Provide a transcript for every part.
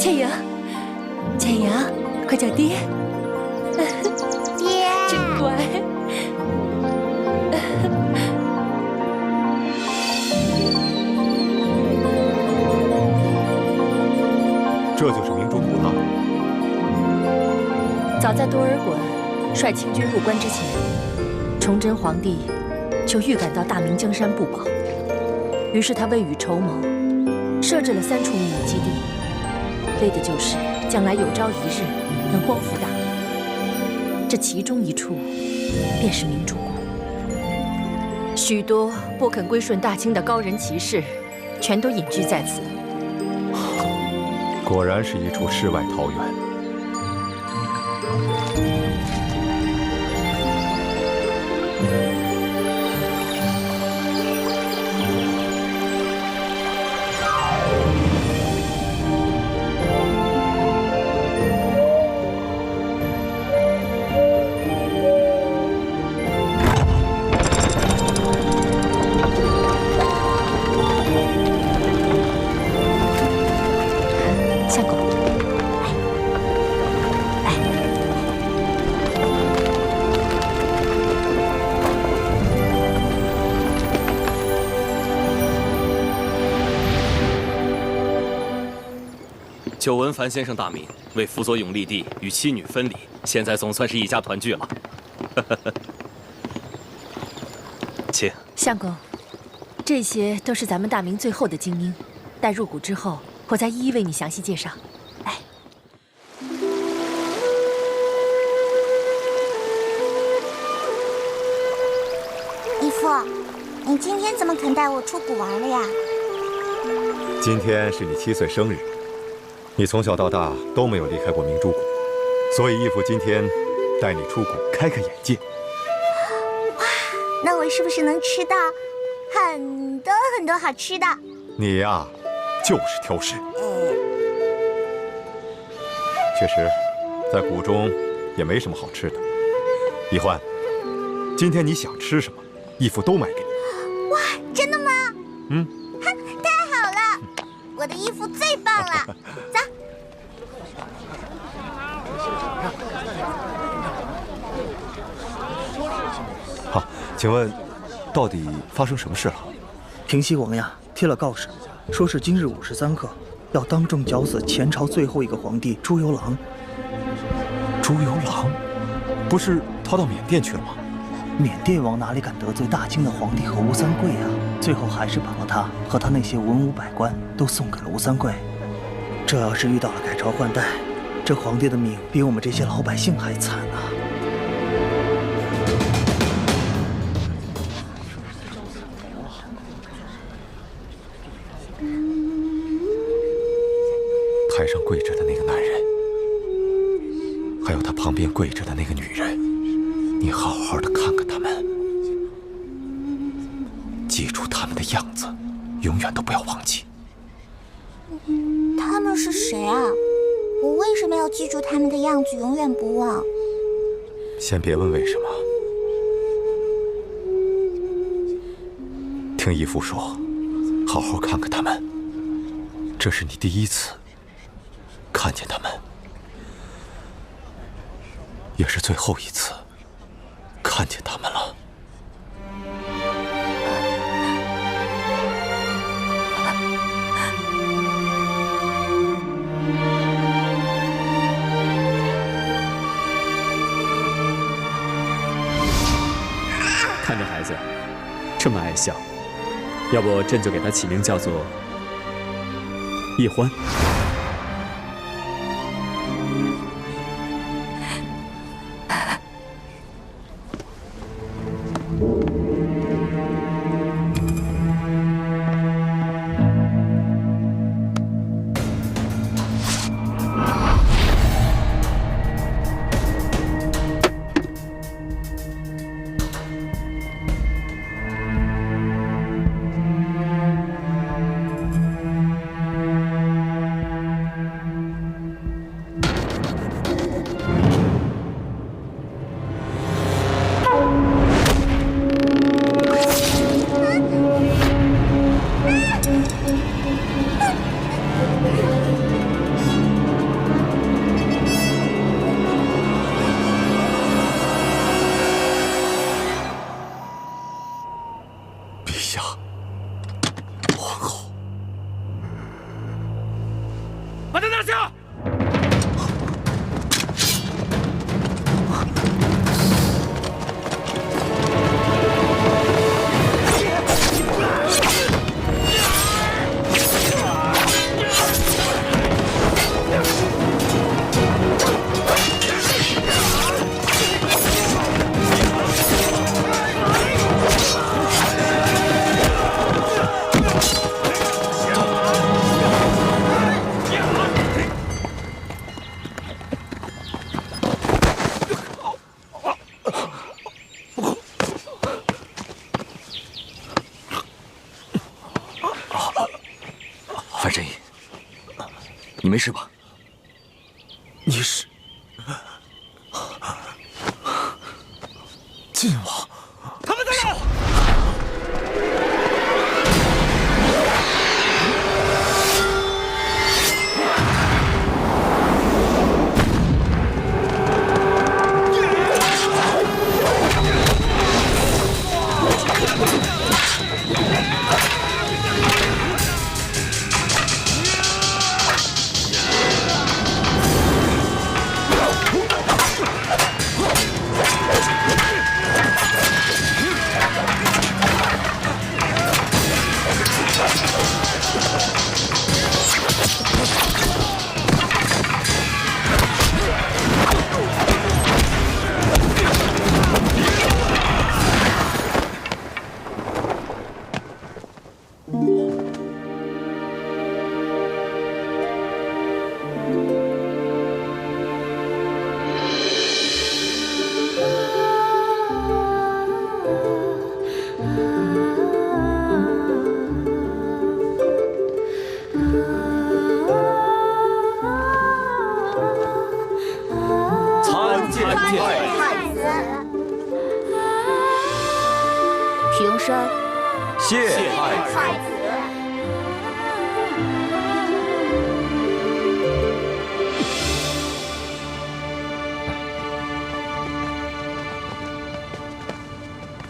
倩莹，倩莹，快叫爹！爹，真乖。这就是明珠谷了。早在多尔衮率清军入关之前，崇祯皇帝就预感到大明江山不保，于是他未雨绸缪，设置了3处秘密基地，为的就是将来有朝一日能光复大明。这其中一处便是明珠谷，许多不肯归顺大清的高人骑士，全都隐居在此。果然是一处世外桃源。相公，久闻樊先生大名，为辅佐永历帝与妻女分离，现在总算是一家团聚了。请。相公，这些都是咱们大明最后的精英，待入谷之后，我再一一为你详细介绍。哎，义父，你今天怎么肯带我出谷玩了呀？今天是你7岁生日，你从小到大都没有离开过明珠谷，所以义父今天带你出谷开开眼界。哇，那我是不是能吃到很多很多好吃的？你呀，就是挑食。确实，在谷中也没什么好吃的。易欢，今天你想吃什么，义父都买给你。哇，真的吗？嗯，太好了，我的义父最棒了。走。好，请问，到底发生什么事了？平西王呀贴了告示，说是今日53刻，要当众绞死前朝最后一个皇帝朱由榔。朱由榔，不是逃到缅甸去了吗？缅甸王哪里敢得罪大清的皇帝和吴三桂啊？最后还是把他和他那些文武百官都送给了吴三桂。这要是遇到了改朝换代，这皇帝的命比我们这些老百姓还惨啊！台上跪着的那个男人，还有他旁边跪着的那个女人，你好好的看看他们，记住他们的样子，永远都不要忘记。他们是谁啊？我为什么要记住他们的样子，永远不忘？先别问为什么，听义父说，好好看看他们。这是你第一次看见他们，也是最后一次看见他们了。看这孩子这么爱笑，要不朕就给他起名叫做易欢。下！范神医，你没事吧？你是晋王？他们在哪？平山，谢太子。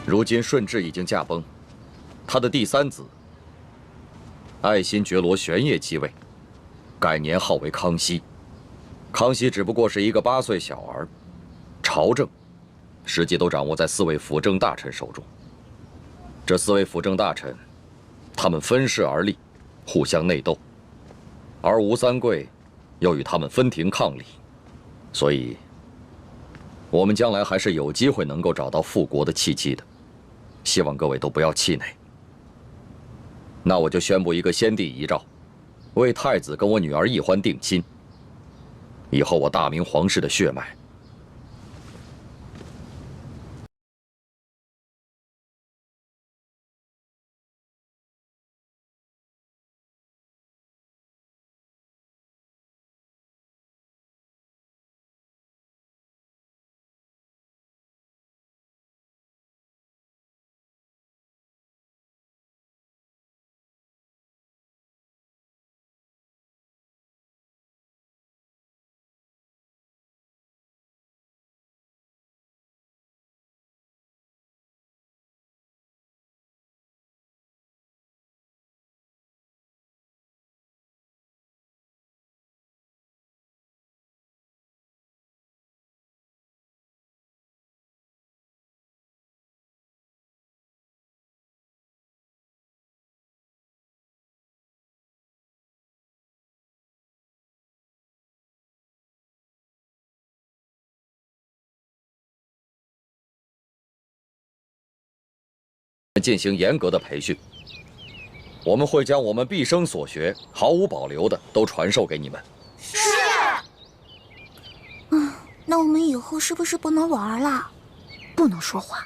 如今顺治已经驾崩，他的第三子爱新觉罗玄烨继位，改年号为康熙。康熙只不过是一个8岁小儿，朝政实际都掌握在4位辅政大臣手中。这4位辅政大臣，他们分势而立，互相内斗，而吴三桂又与他们分庭抗礼，所以，我们将来还是有机会能够找到复国的契机的。希望各位都不要气馁。那我就宣布一个先帝遗诏，为太子跟我女儿奕欢定亲。以后我大明皇室的血脉，进行严格的培训。我们会将我们毕生所学毫无保留的都传授给你们。是。那我们以后是不是不能玩了？不能说话。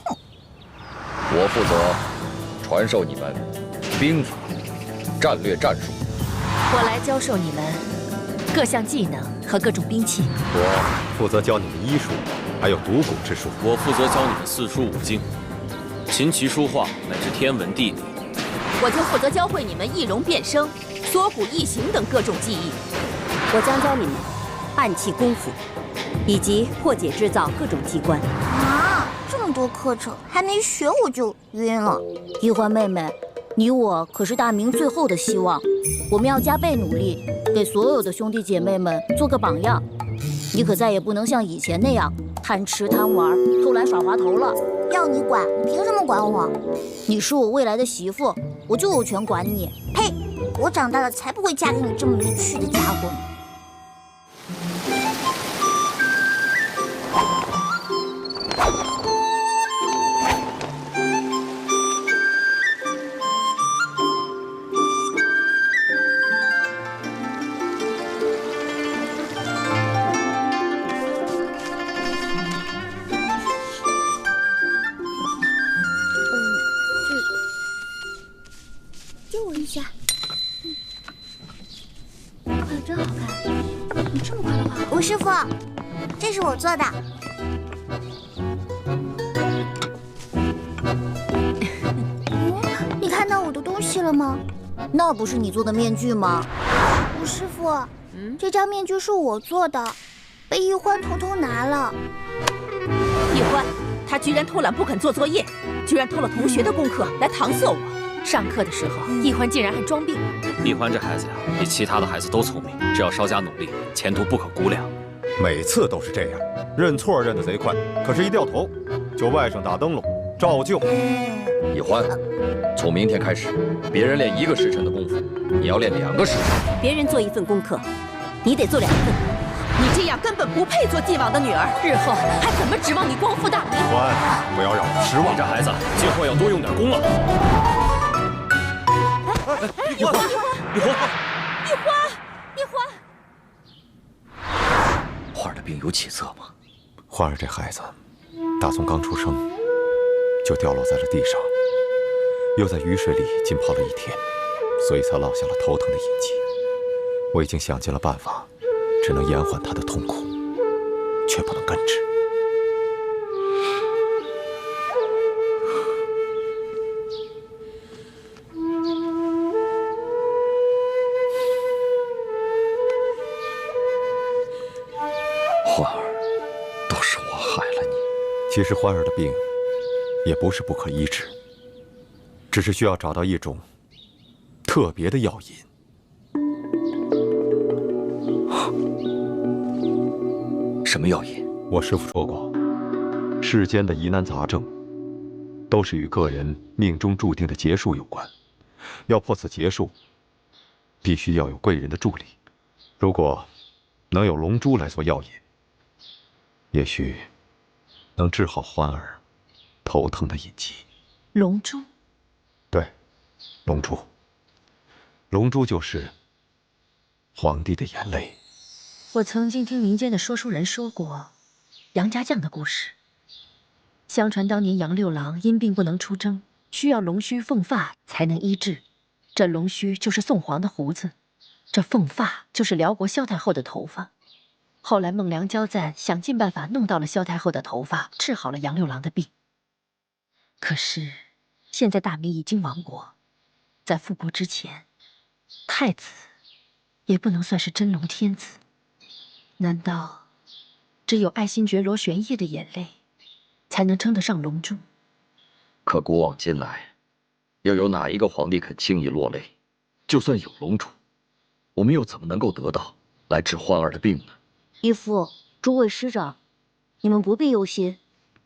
我负责传授你们兵法、战略战术。我来教授你们各项技能和各种兵器。我负责教你们医术，还有读古之术。我负责教你们4书5经、琴棋书画乃至天文地理。我就负责教会你们易容变声、缩骨异形等各种技艺。我将教你们暗器功夫，以及破解制造各种机关。啊，这么多课程还没学我就晕了。奕欢妹妹，你我可是大明最后的希望，我们要加倍努力，给所有的兄弟姐妹们做个榜样。你可再也不能像以前那样贪吃贪玩、偷懒耍滑头了。要你管，你凭什么管我？你是我未来的媳妇，我就有权管你。呸！我长大了才不会嫁给你这么没趣的家伙呢。借我一下。画的真好看，你这么快的画？吴师傅，这是我做的。你看到我的东西了吗？那不是你做的面具吗？吴师傅，这张面具是我做的，被易欢偷拿了。易欢，他居然偷懒不肯做作业，居然偷了同学的功课来搪塞我。上课的时候，易欢竟然还装病。易欢这孩子呀，比其他的孩子都聪明，只要稍加努力，前途不可估量。每次都是这样，认错认得贼快，可是一掉头就外甥打灯笼，照旧。易欢，从明天开始，别人练1个时辰的功夫，你要练2个时辰。别人做1份功课，你得做2份。你这样根本不配做晋王的女儿，日后还怎么指望你光复大明？易欢，不要让我失望。你这孩子今后要多用点功了。易欢，花儿的病有起色吗？花儿这孩子，打从刚出生就掉落在了地上，又在雨水里浸泡了1天，所以才落下了头疼的印记。我已经想尽了办法，只能延缓他的痛苦，却不能根治。欢儿，都是我害了你。其实欢儿的病也不是不可医治，只是需要找到一种特别的药引。什么药引？我师父说过，世间的疑难杂症都是与个人命中注定的劫数有关。要破此劫数，必须要有贵人的助力。如果能有龙珠来做药引，也许能治好欢儿头疼的隐疾。龙珠？对，龙珠。龙珠就是皇帝的眼泪。我曾经听民间的说书人说过杨家将的故事。相传当年杨六郎因病不能出征，需要龙须凤发才能医治。这龙须就是宋皇的胡子，这凤发就是辽国萧太后的头发。后来孟良交赞想尽办法弄到了萧太后的头发，治好了杨六郎的病。可是现在大明已经亡国，在复国之前，太子也不能算是真龙天子。难道只有爱新觉罗玄烨的眼泪才能称得上龙珠？可古往今来，又有哪一个皇帝肯轻易落泪？就算有龙珠，我们又怎么能够得到来治欢儿的病呢？义父，诸位师长，你们不必忧心，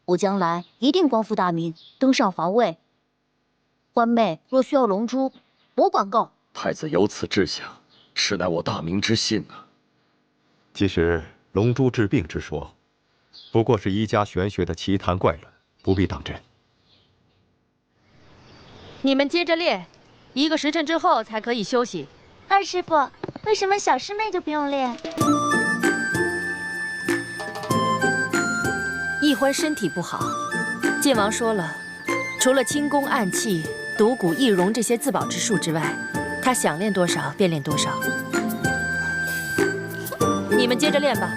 我将来一定光复大明，登上皇位。欢妹若需要龙珠，我管够。太子有此志向，实乃我大明之幸啊。其实龙珠治病之说，不过是医家玄学的奇谈怪论，不必当真。你们接着练，1个时辰之后才可以休息。二师傅，为什么小师妹就不用练？易欢身体不好，晋王说了，除了轻功、暗器、独骨、易容这些自保之术之外，他想练多少便练多少。你们接着练吧。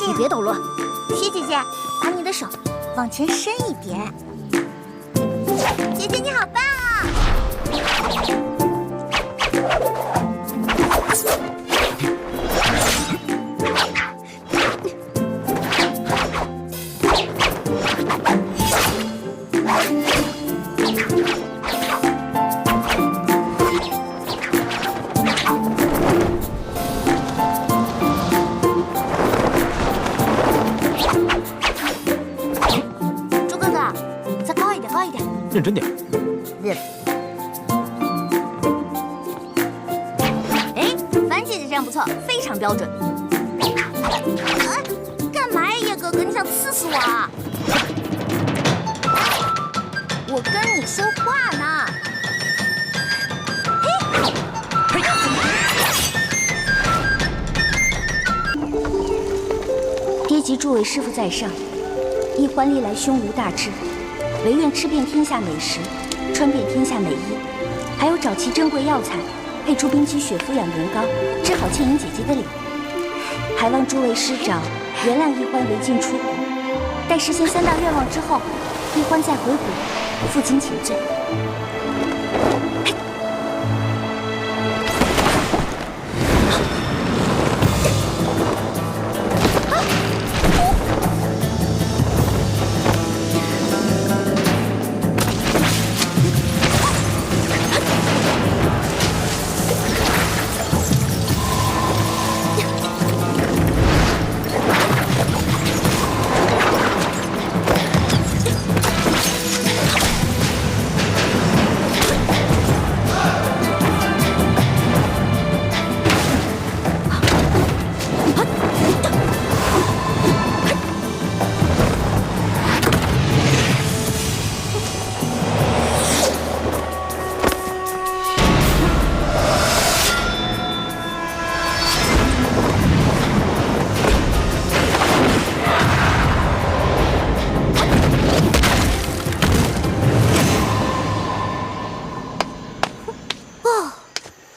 你别捣乱，谢姐姐。姐，把你的手往前伸一点。姐姐你好棒啊！猪哥哥，再高一点，高一点。认真点。哎，樊姐姐这样不错，非常标准。干嘛呀，叶哥哥？你想刺死我啊？我跟你说话呢。爹及诸位师傅在上，一欢历来胸无大志，唯愿吃遍天下美食，穿遍天下美衣，还有找齐珍贵药材，配出冰肌血肤养颜膏，治好倩影姐姐的脸。还望诸位师长原谅一欢违禁出谷，待实现3大愿望之后，一欢再回谷，负荆请罪。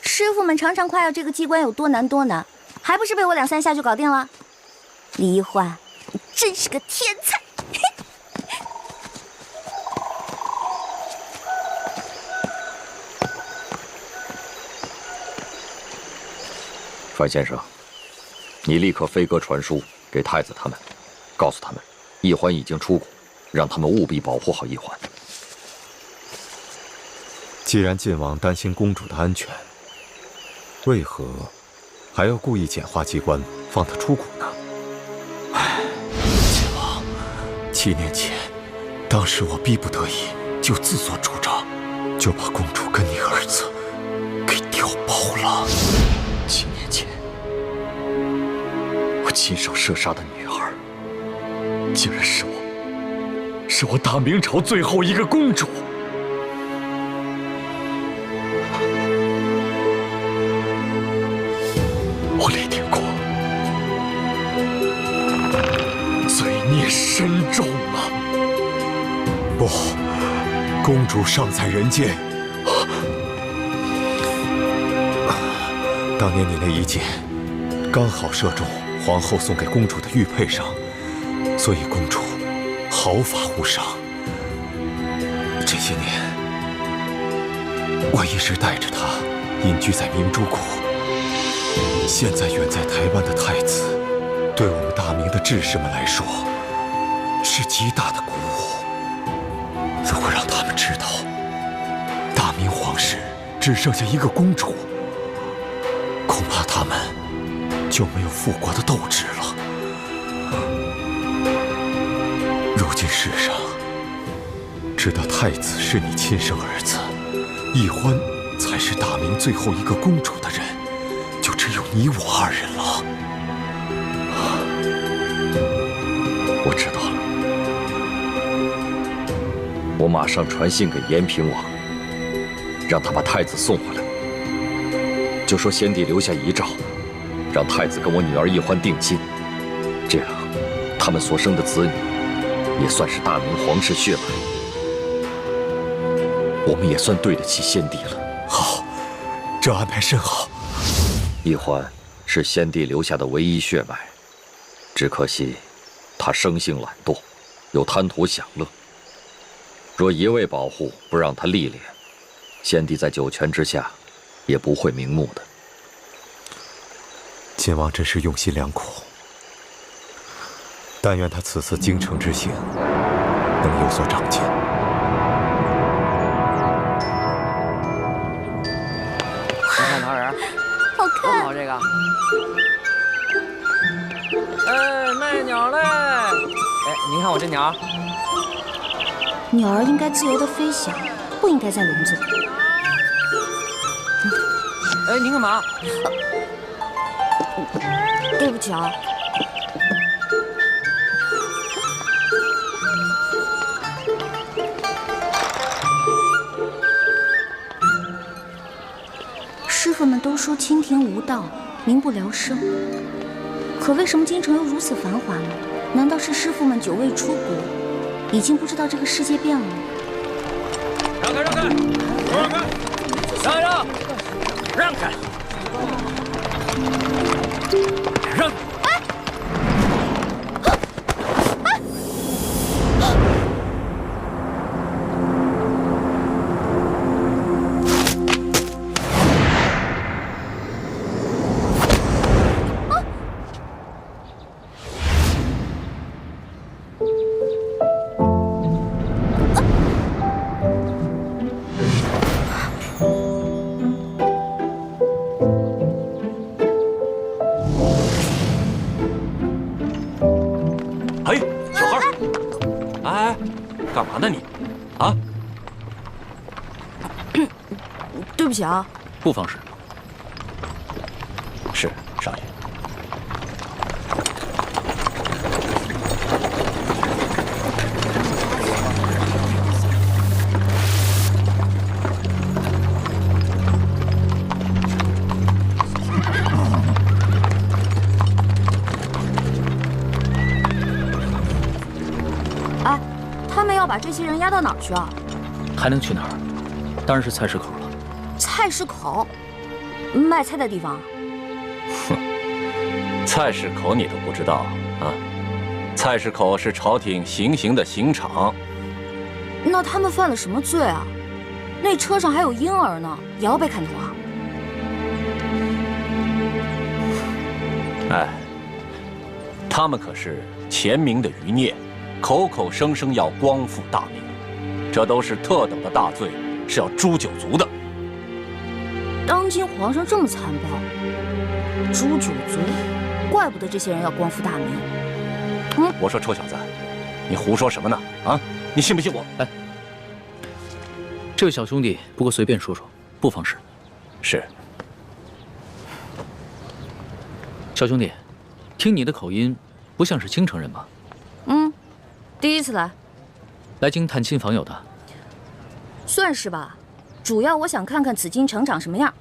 师傅们常常夸耀这个机关有多难多难，还不是被我2、3下就搞定了？李一欢，你真是个天才！范先生，你立刻飞鸽传书给太子他们，告诉他们，一欢已经出谷，让他们务必保护好一欢。既然晋王担心公主的安全，为何还要故意简化机关，放她出谷呢？唉，晋王，7年前，当时我逼不得已，就自作主张，就把公主跟你儿子给调包了。7年前，我亲手射杀的女儿，竟然是我大明朝最后一个公主。我李定国罪孽深重啊！不，公主尚在人间。当年你那一箭刚好射中皇后送给公主的玉佩上，所以公主毫发无伤。这些年，我一直带着她隐居在明珠谷。现在远在台湾的太子，对我们大明的志士们来说，是极大的鼓舞。如果让他们知道，大明皇室只剩下一个公主，恐怕他们就没有复国的斗志了。如今世上，知道太子是你亲生儿子，一欢才是大明最后一个公主的人，就只有你我2人了。我知道了，我马上传信给延平王，让他把太子送回来，就说先帝留下遗诏，让太子跟我女儿一欢定亲，这样他们所生的子女也算是大明皇室血脉，我们也算对得起先帝了。好，这安排甚好。一欢是先帝留下的唯一血脉，只可惜他生性懒惰，又贪图享乐。若一味保护，不让他历练，先帝在九泉之下，也不会瞑目的。晋王真是用心良苦，但愿他此次京城之行能有所长进。你看桃仁，好看，多好这个。哎，卖鸟嘞！哎，您看我这鸟。鸟儿应该自由的飞翔，不应该在笼子里。哎，您干嘛？对不起啊。师傅们都说清甜无道，民不聊生。可为什么京城又如此繁华呢？难道是师傅们久未出国，已经不知道这个世界变了吗？让开，让开，让开，让让，让开，让。干嘛呢你？啊？对不起啊，不妨事。是，少爷。哎，他们要把这些人押到哪儿去啊？还能去哪儿？当然是菜市口了。菜市口，卖菜的地方。哼，菜市口你都不知道啊？菜市口是朝廷行刑的刑场。那他们犯了什么罪啊？那车上还有婴儿呢，也要被砍头啊？哎，他们可是前明的余孽，口口声声要光复大明，这都是特等的大罪，是要诛九族的。当今皇上这么残暴，诛九族，怪不得这些人要光复大明。我说臭小子，你胡说什么呢？啊，你信不信我？哎，这位小兄弟，不过随便说说，不妨事。是。小兄弟，听你的口音，不像是京城人吧？第一次来，来京探亲访友的，算是吧。主要我想看看紫禁城长什么样，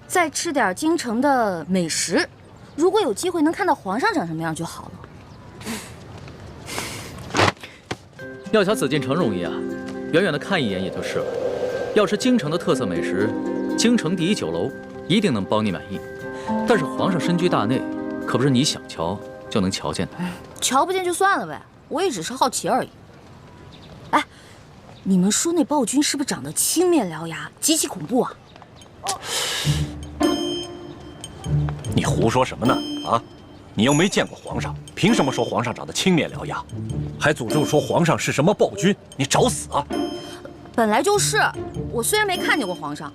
再吃点京城的美食。如果有机会能看到皇上长什么样就好了。要瞧紫禁城容易啊，远远的看一眼也就是了。要吃京城的特色美食，京城第一酒楼一定能包你满意。但是皇上身居大内，可不是你想瞧就能瞧见的。瞧不见就算了呗，我也只是好奇而已。哎，你们说那暴君是不是长得青面獠牙，极其恐怖啊？你胡说什么呢？啊，你又没见过皇上，凭什么说皇上长得青面獠牙？还诅咒说皇上是什么暴君？你找死啊！本来就是，我虽然没看见过皇上，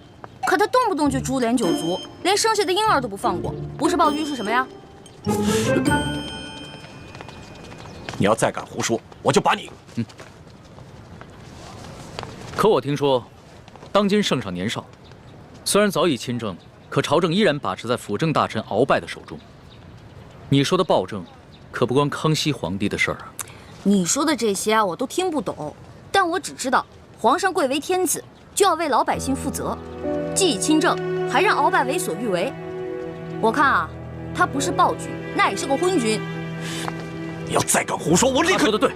可他动不动就株连九族，连生下的婴儿都不放过，不是暴君是什么呀？你要再敢胡说，我就把你……可我听说，当今圣上年少，虽然早已亲政，可朝政依然把持在辅政大臣鳌拜的手中。你说的暴政，可不关康熙皇帝的事儿啊。你说的这些啊，我都听不懂，但我只知道，皇上贵为天子，就要为老百姓负责，既已亲政，还让鳌拜为所欲为。我看啊，他不是暴君，那也是个昏君。你要再敢胡说，我立刻……他说的对，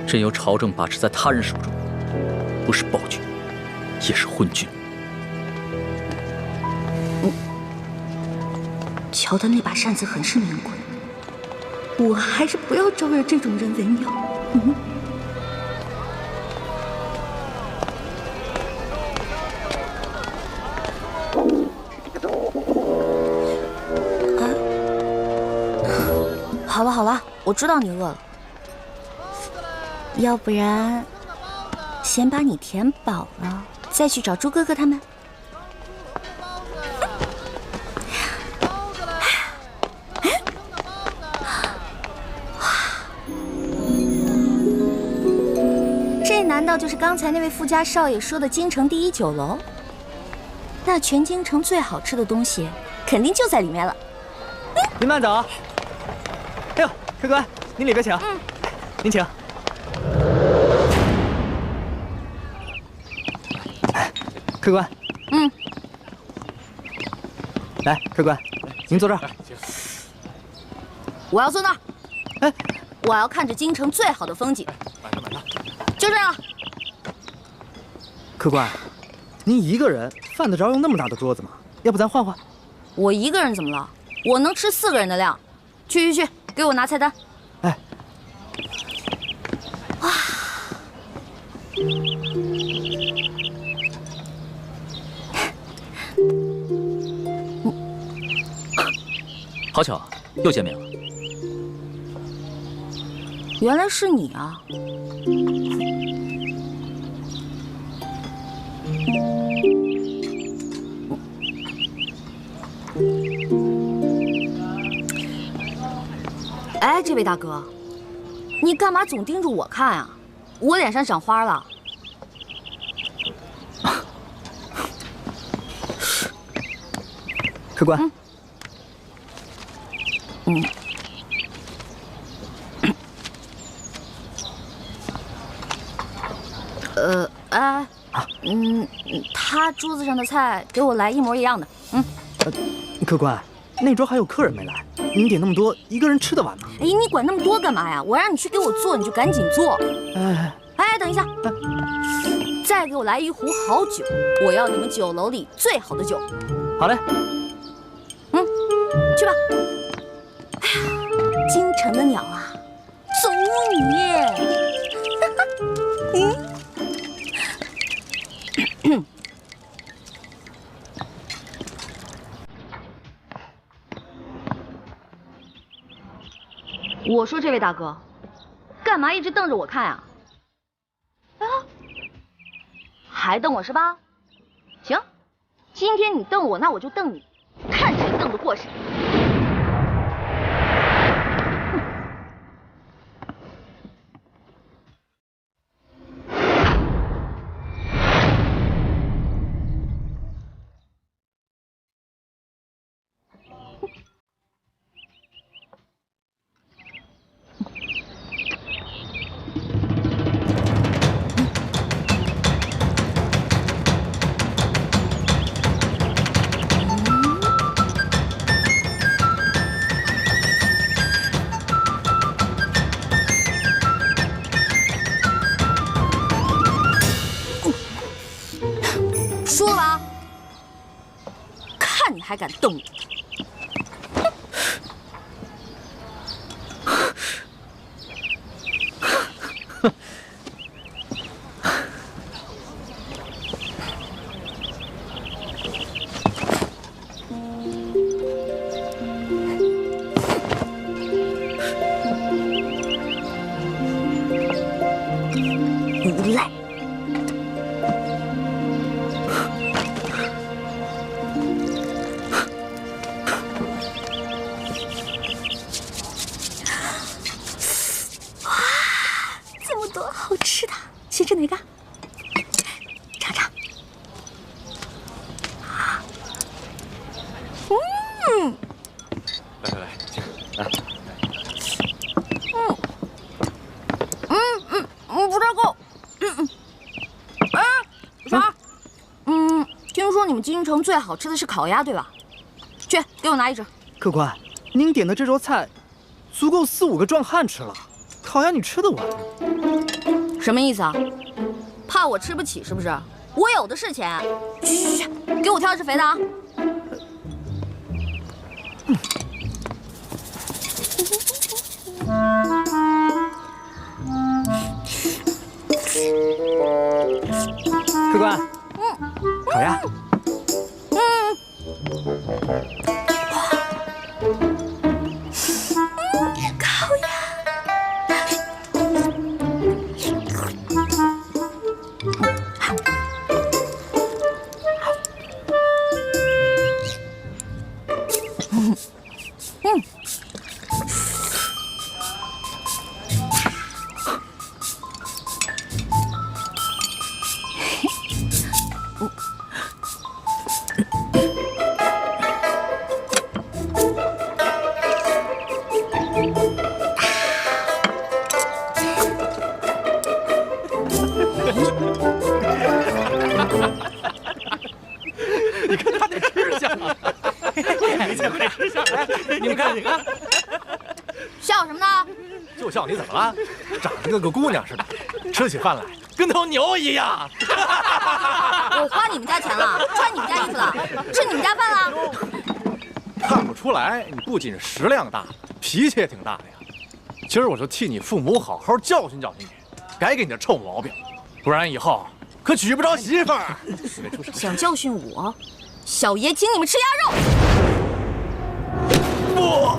任由朝政把持在他人手中，不是暴君，也是昏君。瞧他那把扇子很是名贵，我还是不要招惹这种人为妙。好了好了，我知道你饿了，要不然先把你填饱了，再去找猪哥哥他们。这难道就是刚才那位富家少爷说的京城第一酒楼？那全京城最好吃的东西，肯定就在里面了。您慢走。哎呦，客官，您里边请。您请。客官。来，客官，您坐这儿。我要坐那儿。哎，我要看着京城最好的风景。就这样。客官，您一个人犯得着用那么大的桌子吗？要不咱换换？我一个人怎么了？我能吃4个人的量。去，给我拿菜单。哎。哇。好巧，又见面了。原来是你啊！哎，这位大哥，你干嘛总盯着我看啊？我脸上长花了。客官。他桌子上的菜给我来一模一样的。客官，那桌还有客人没来，您点那么多，一个人吃得完吗？哎，你管那么多干嘛呀？我让你去给我做，你就赶紧做。哎，等一下，再给我来一壶好酒，我要你们酒楼里最好的酒。好嘞。去吧。哎呀，京城的鸟啊，走你！我说这位大哥，干嘛一直瞪着我看啊？还瞪我是吧？行，今天你瞪我，那我就瞪你，看谁瞪得过谁。说了吧，看你还敢瞪我！无赖！好吃的，先吃哪个？尝尝。来，请来。不太够。啥？听说你们京城最好吃的是烤鸭，对吧？去，给我拿一只。客官，您点的这桌菜，足够4、5个壮汉吃了。烤鸭你吃得完吗？什么意思啊？怕我吃不起是不是？我有的是钱。去，给我挑一只肥的啊！官，烤鸭。烤鸭。你看他那吃相，没见过这吃相。来，你们看，你看，笑什么呢？就笑你怎么了？长得跟个姑娘似的，吃起饭来跟头牛一样。我花你们家钱了，穿你们家衣服了，吃你们家饭了。看不出来，你不仅食量大，脾气也挺大的呀。今儿我就替你父母好好教训教训你，改给你的臭毛病，不然以后可娶不着媳妇儿。想教训我，小爷请你们吃鸭肉。不。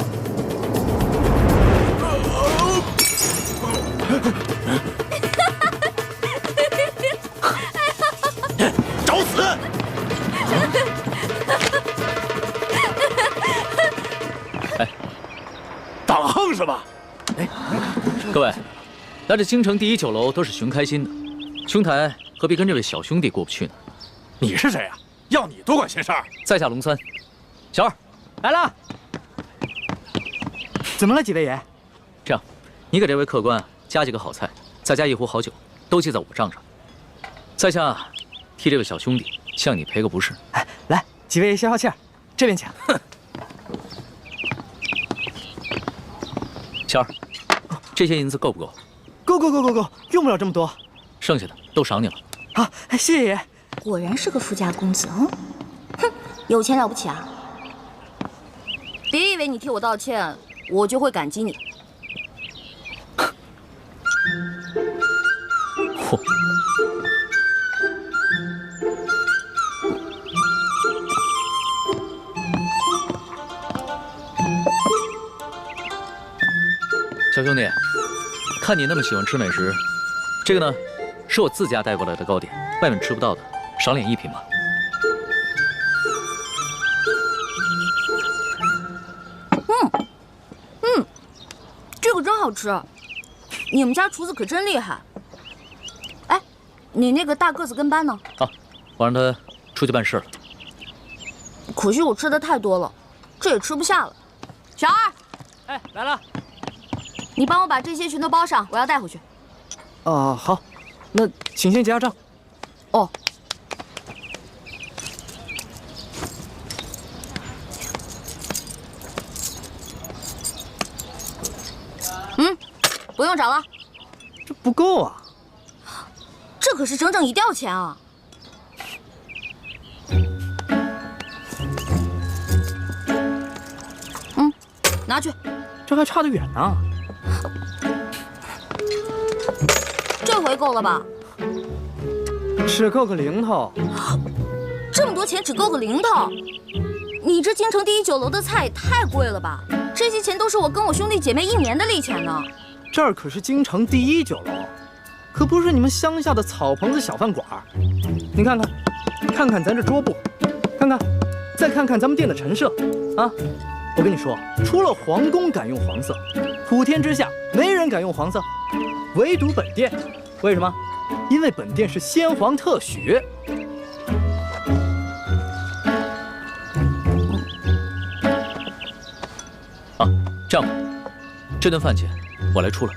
找死！哎，党横是吧？哎，各位，来这京城第一酒楼都是寻开心的，兄台何必跟这位小兄弟过不去呢？你是谁呀？要你多管闲事儿？在下龙三，小二来了。怎么了，几位爷？这样，你给这位客官加几个好菜，再加一壶好酒，都记在我账上。在下替这位小兄弟向你赔个不是。哎，来，几位爷消消气儿，这边请。小二，这些银子够不够？够，用不了这么多。剩下的都赏你了。好，谢谢爷。果然是个富家公子，哼，有钱了不起啊？别以为你替我道歉，我就会感激你。嚯！小兄弟，看你那么喜欢吃美食，这个呢，是我自家带过来的糕点，外面吃不到的，赏脸一品吧。这个真好吃，你们家厨子可真厉害。哎，你那个大个子跟班呢？啊，我让他出去办事了。可惜我吃的太多了，这也吃不下了。小二，哎，来了。你帮我把这些全都包上，我要带回去。哦，好，那请先结下账。哦。不用找了，这不够啊！这可是整整1吊钱啊！拿去。这还差得远呢。这回够了吧？只够个零头。这么多钱只够个零头？你这京城第一酒楼的菜也太贵了吧？这些钱都是我跟我兄弟姐妹1年的利钱呢。这儿可是京城第一酒楼，可不是你们乡下的草棚子小饭馆。你看看咱这桌布，再看看咱们店的陈设，啊！我跟你说，除了皇宫敢用黄色，普天之下没人敢用黄色，唯独本店。为什么？因为本店是先皇特许。啊，这样吧，这顿饭钱我来出了。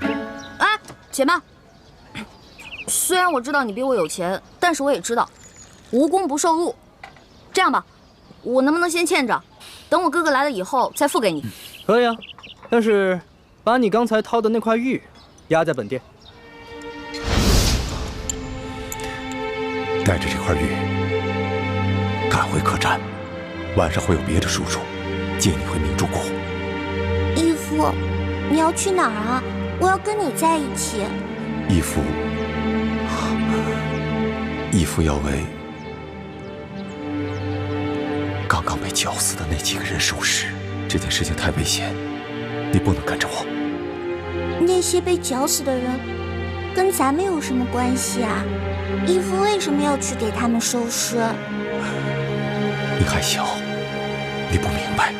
哎，且慢。虽然我知道你比我有钱，但是我也知道，无功不受禄。这样吧，我能不能先欠着，等我哥哥来了以后再付给你？可以啊，但是把你刚才掏的那块玉压在本店。带着这块玉赶回客栈，晚上会有别的叔叔接你回明珠谷。义父，你要去哪儿啊？我要跟你在一起。义父义父要为刚刚被绞死的那几个人收尸，这件事情太危险，你不能跟着我。那些被绞死的人跟咱们有什么关系啊？义父为什么要去给他们收尸？你还小，你不明白。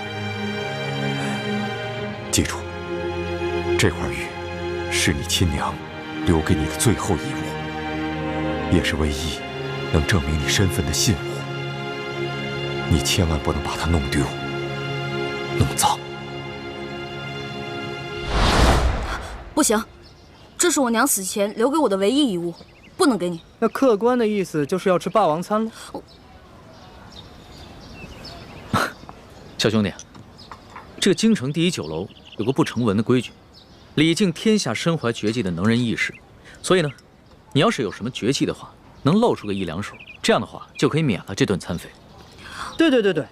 记住，这块玉是你亲娘留给你的最后遗物，也是唯一能证明你身份的信物。你千万不能把它弄丢、弄脏。不行，这是我娘死前留给我的唯一遗物，不能给你。那客官的意思就是要吃霸王餐了。小兄弟，这个京城第一酒楼有个不成文的规矩，礼敬天下身怀绝技的能人异士。所以呢，你要是有什么绝技的话，能露出个1、2手，这样的话就可以免了这顿餐费。对，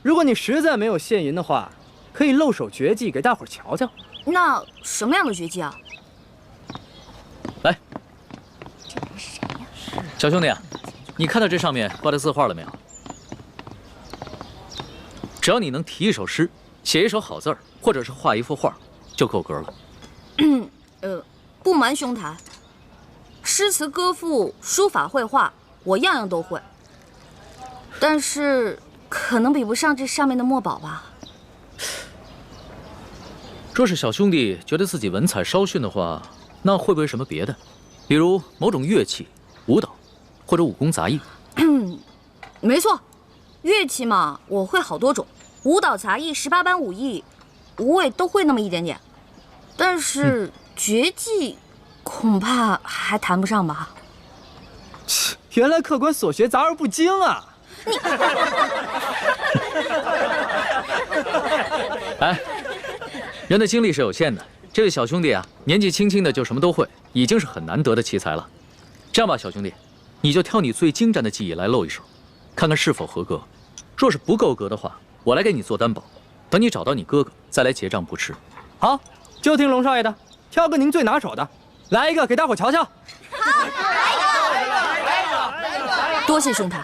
如果你实在没有现银的话，可以露手绝技给大伙儿瞧瞧。那什么样的绝技啊？来，小兄弟啊，你看到这上面挂的字画了没有？只要你能题一首诗，写一首好字儿，或者是画一幅画，就够格了。不瞒兄台，诗词歌赋、书法绘画，我样样都会，但是可能比不上这上面的墨宝吧。若是小兄弟觉得自己文采稍逊的话，那会不会什么别的，比如某种乐器、舞蹈，或者武功杂艺？没错，乐器嘛，我会好多种，舞蹈、杂艺、18般武艺，我也都会那么一点点。但是绝技，恐怕还谈不上吧。原来客官所学杂而不精啊！哎，人的精力是有限的，这位小兄弟啊，年纪轻轻的就什么都会，已经是很难得的奇才了。这样吧，小兄弟，你就挑你最精湛的技艺来露一手，看看是否合格。若是不够格的话，我来给你做担保，等你找到你哥哥再来结账不迟。好，就听龙少爷的，挑个您最拿手的，来一个给大伙瞧瞧。好，来一个。多谢兄台。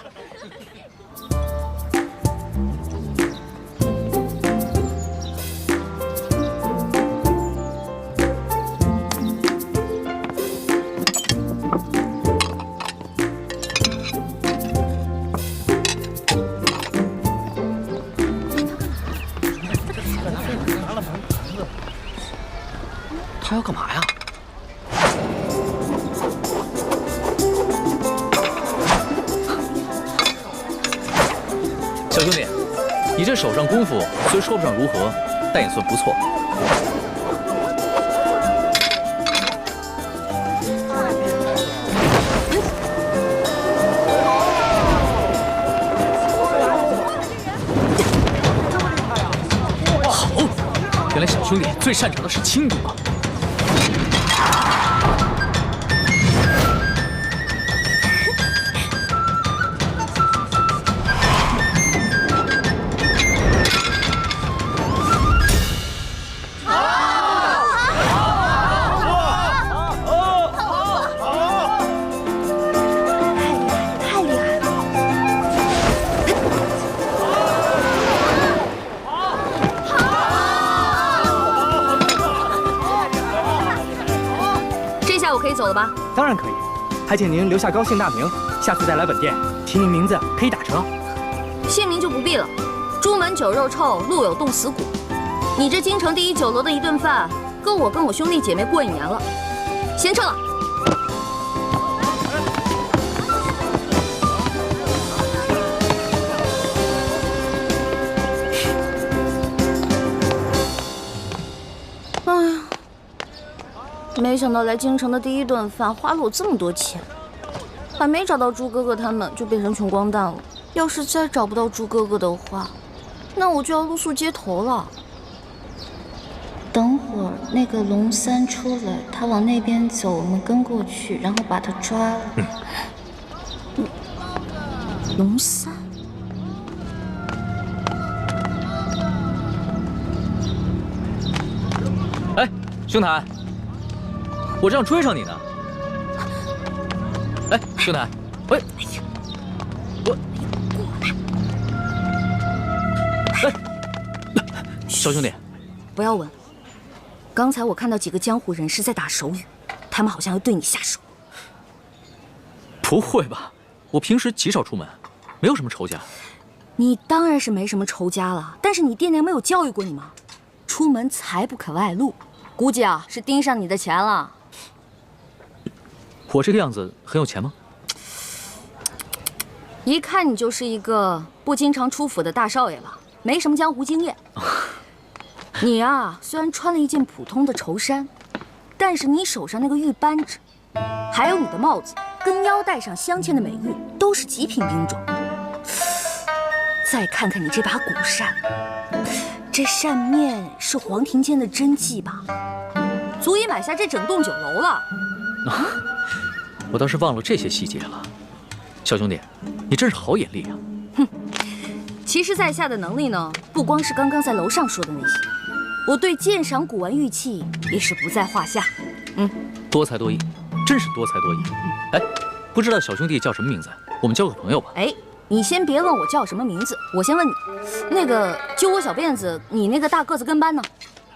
他要干嘛呀？小兄弟，你这手上功夫虽说不上如何，但也算不错。好，原来小兄弟最擅长的是轻功啊！走了吧？当然可以，还请您留下高姓大名，下次再来本店提您名字可以打折。姓名就不必了，朱门酒肉臭，路有冻死骨。你这京城第一酒楼的一顿饭，够我跟我兄弟姐妹过1年了。先撤了。哎呀。没想到来京城的第1顿饭花了我这么多钱，还没找到朱哥哥他们就变成穷光蛋了。要是再找不到朱哥哥的话，那我就要露宿街头了。等会儿那个龙三出来，他往那边走，我们跟过去，然后把他抓了。龙三？哎，兄台。我这样追上你呢。哎，兄台，喂，我，哎，小兄弟，不要问。刚才我看到几个江湖人士在打手语，他们好像要对你下手。不会吧？我平时极少出门，没有什么仇家。你当然是没什么仇家了，但是你爹娘没有教育过你吗？出门财不可外露，估计啊是盯上你的钱了。我这个样子很有钱吗？一看你就是一个不经常出府的大少爷吧，没什么江湖经验。你啊，虽然穿了一件普通的绸衫，但是你手上那个玉扳指，还有你的帽子跟腰带上镶嵌的美玉，都是极品兵种。再看看你这把古扇，这扇面是黄庭坚的真迹吧？足以买下这整栋酒楼了。我倒是忘了这些细节了。小兄弟，你真是好眼力啊！哼，其实在下的能力呢，不光是刚刚在楼上说的那些，我对鉴赏古玩玉器也是不在话下。多才多艺，真是多才多艺。哎，不知道小兄弟叫什么名字？我们交个朋友吧。哎，你先别问我叫什么名字，我先问你，那个揪我小辫子，你那个大个子跟班呢？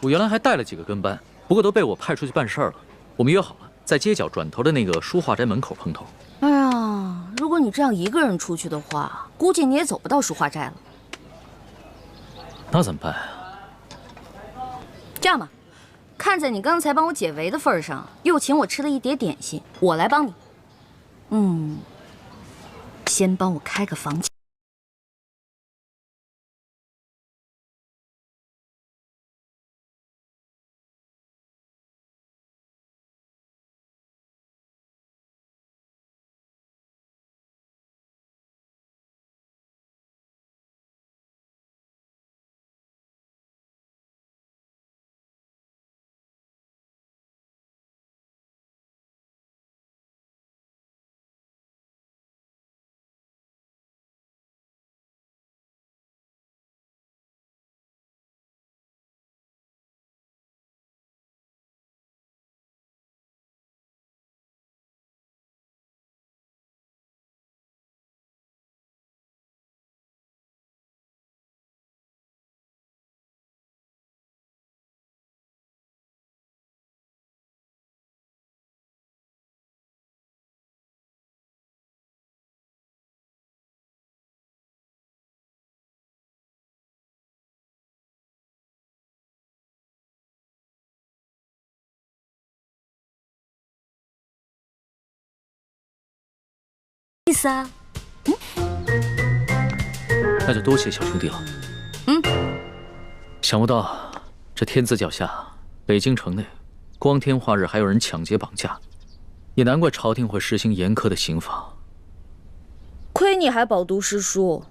我原来还带了几个跟班，不过都被我派出去办事儿了。我们约好了，在街角转头的那个书画斋门口碰头。哎呀，如果你这样一个人出去的话，估计你也走不到书画斋了。那怎么办啊？这样吧，看在你刚才帮我解围的份上，又请我吃了一碟点心，我来帮你。先帮我开个房间。意思啊？那就多谢小兄弟了。想不到这天子脚下，北京城内，光天化日还有人抢劫绑架，也难怪朝廷会实行严苛的刑罚。亏你还饱读诗书，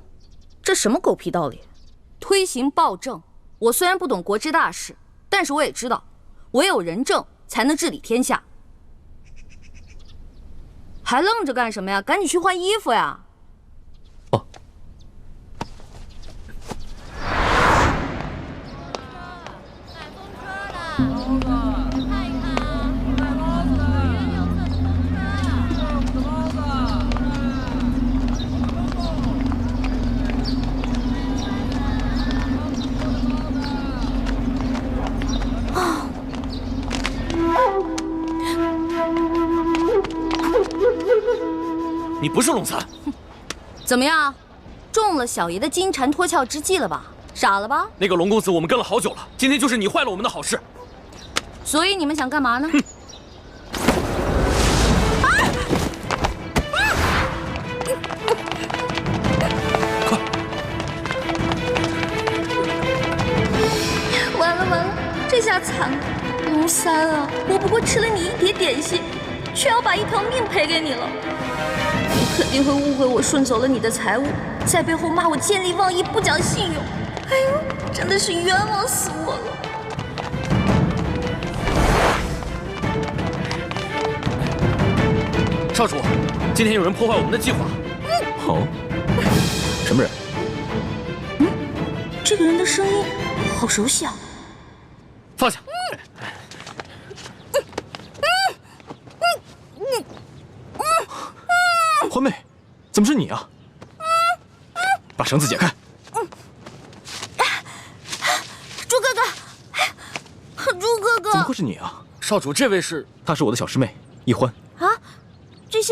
这什么狗屁道理？推行暴政，我虽然不懂国之大事，但是我也知道，唯有仁政才能治理天下。还愣着干什么呀？赶紧去换衣服呀！哦。你不是龙三，怎么样，中了小爷的金蝉脱壳之计了吧？傻了吧？那个龙公子我们跟了好久了，今天就是你坏了我们的好事。所以你们想干嘛呢？快！完了完了，这下惨了，龙三啊，我不过吃了你一碟点心，却要把一条命赔给你了。你肯定会误会我顺走了你的财物，在背后骂我见利忘义、不讲信用。哎呦，真的是冤枉死我了！少主，今天有人破坏我们的计划。哦，什么人？这个人的声音好熟悉啊！放下。欢妹，怎么是你啊？把绳子解开。猪哥哥，猪哥哥，怎么会是你啊？少主，这位是？她是我的小师妹一欢。啊，这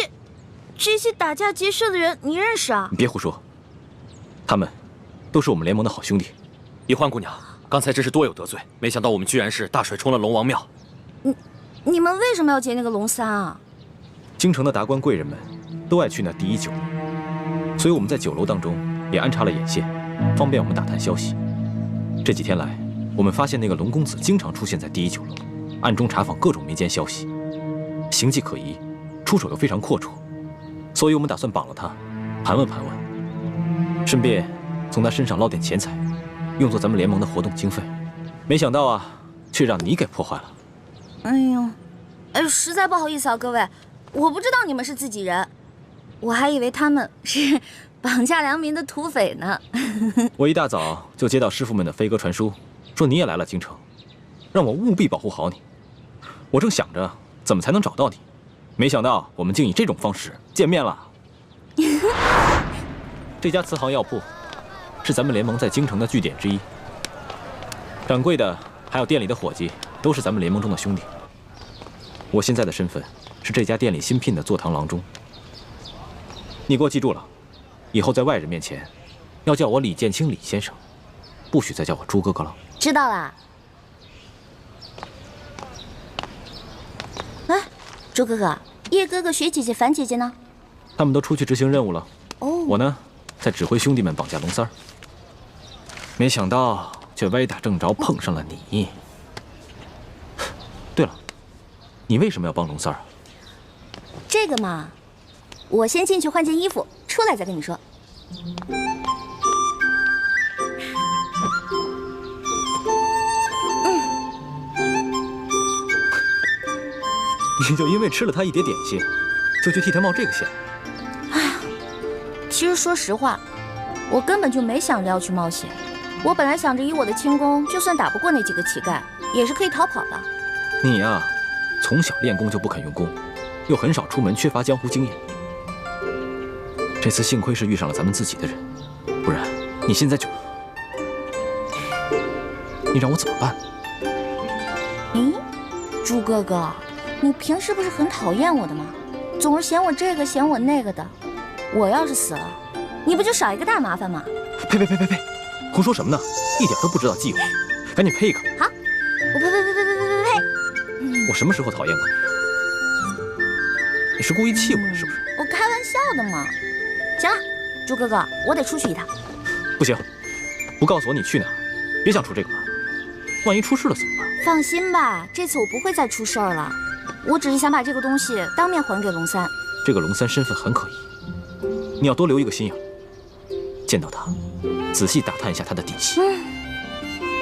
些打架劫舍的人，你认识啊？你别胡说，他们都是我们联盟的好兄弟。一欢姑娘，刚才真是多有得罪，没想到我们居然是大水冲了龙王庙。你们为什么要劫那个龙三啊？京城的达官贵人们都爱去那第一酒楼，所以我们在酒楼当中也安插了眼线，方便我们打探消息。这几天来，我们发现那个龙公子经常出现在第一酒楼，暗中查访各种民间消息，行迹可疑，出手又非常阔绰，所以我们打算绑了他，盘问盘问，顺便从他身上捞点钱财，用作咱们联盟的活动经费。没想到啊，却让你给破坏了。哎呦，实在不好意思啊，各位，我不知道你们是自己人，我还以为他们是绑架良民的土匪呢。我一大早就接到师傅们的飞鸽传书，说你也来了京城，让我务必保护好你。我正想着怎么才能找到你，没想到我们竟以这种方式见面了。这家慈航药铺是咱们联盟在京城的据点之一，掌柜的还有店里的伙计都是咱们联盟中的兄弟。我现在的身份是这家店里新聘的坐堂郎中。你给我记住了，以后在外人面前要叫我李建清李先生，不许再叫我朱哥哥了。知道啦。哎，朱哥哥，叶哥哥、雪姐姐、樊姐姐呢？他们都出去执行任务了。哦，我呢，在指挥兄弟们绑架龙三儿。没想到却歪打正着碰上了你。对了，你为什么要帮龙三儿啊？这个嘛，我先进去换件衣服，出来再跟你说。你就因为吃了他一碟点心，就去替他冒这个险？哎呀，其实说实话，我根本就没想着要去冒险。我本来想着以我的轻功，就算打不过那几个乞丐，也是可以逃跑的。你呀，从小练功就不肯用功，又很少出门，缺乏江湖经验。这次幸亏是遇上了咱们自己的人，不然你现在就……你让我怎么办？咦，朱哥哥，你平时不是很讨厌我的吗？总是嫌我这个嫌我那个的。我要是死了，你不就少一个大麻烦吗？呸！胡说什么呢？一点都不知道忌讳，赶紧呸一个！好，我呸！我什么时候讨厌过你？你是故意气我的是不是？我开玩笑的嘛。行了，朱哥哥，我得出去一趟。不行，不告诉我你去哪儿，别想出这个门。万一出事了怎么办？放心吧，这次我不会再出事儿了。我只是想把这个东西当面还给龙三。这个龙三身份很可疑，你要多留一个心眼。见到他，仔细打探一下他的底细。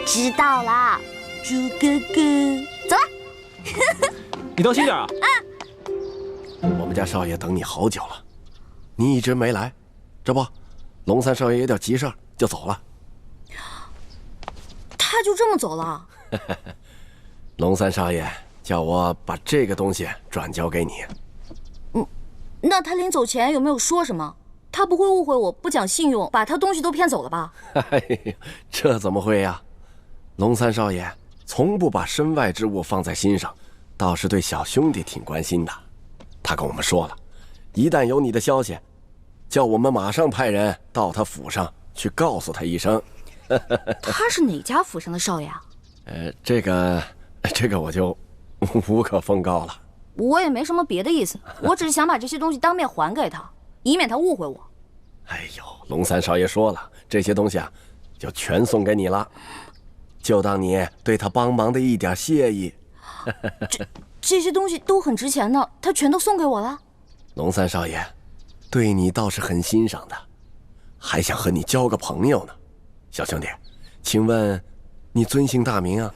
知道啦，朱哥哥，走了。你当心点啊！我们家少爷等你好久了，你一直没来，这不，龙三少爷有点急事就走了。他就这么走了？龙三少爷叫我把这个东西转交给你。那他临走前有没有说什么？他不会误会我不讲信用，把他东西都骗走了吧？哎呀，这怎么会呀？龙三少爷从不把身外之物放在心上，倒是对小兄弟挺关心的。他跟我们说了，一旦有你的消息，叫我们马上派人到他府上去告诉他一声。他是哪家府上的少爷啊？这个我就无可奉告了。我也没什么别的意思，我只是想把这些东西当面还给他，以免他误会我。哎呦，龙三少爷说了，这些东西啊，就全送给你了，就当你对他帮忙的一点谢意。这些东西都很值钱的，他全都送给我了。龙三少爷对你倒是很欣赏的，还想和你交个朋友呢。小兄弟，请问你尊姓大名啊？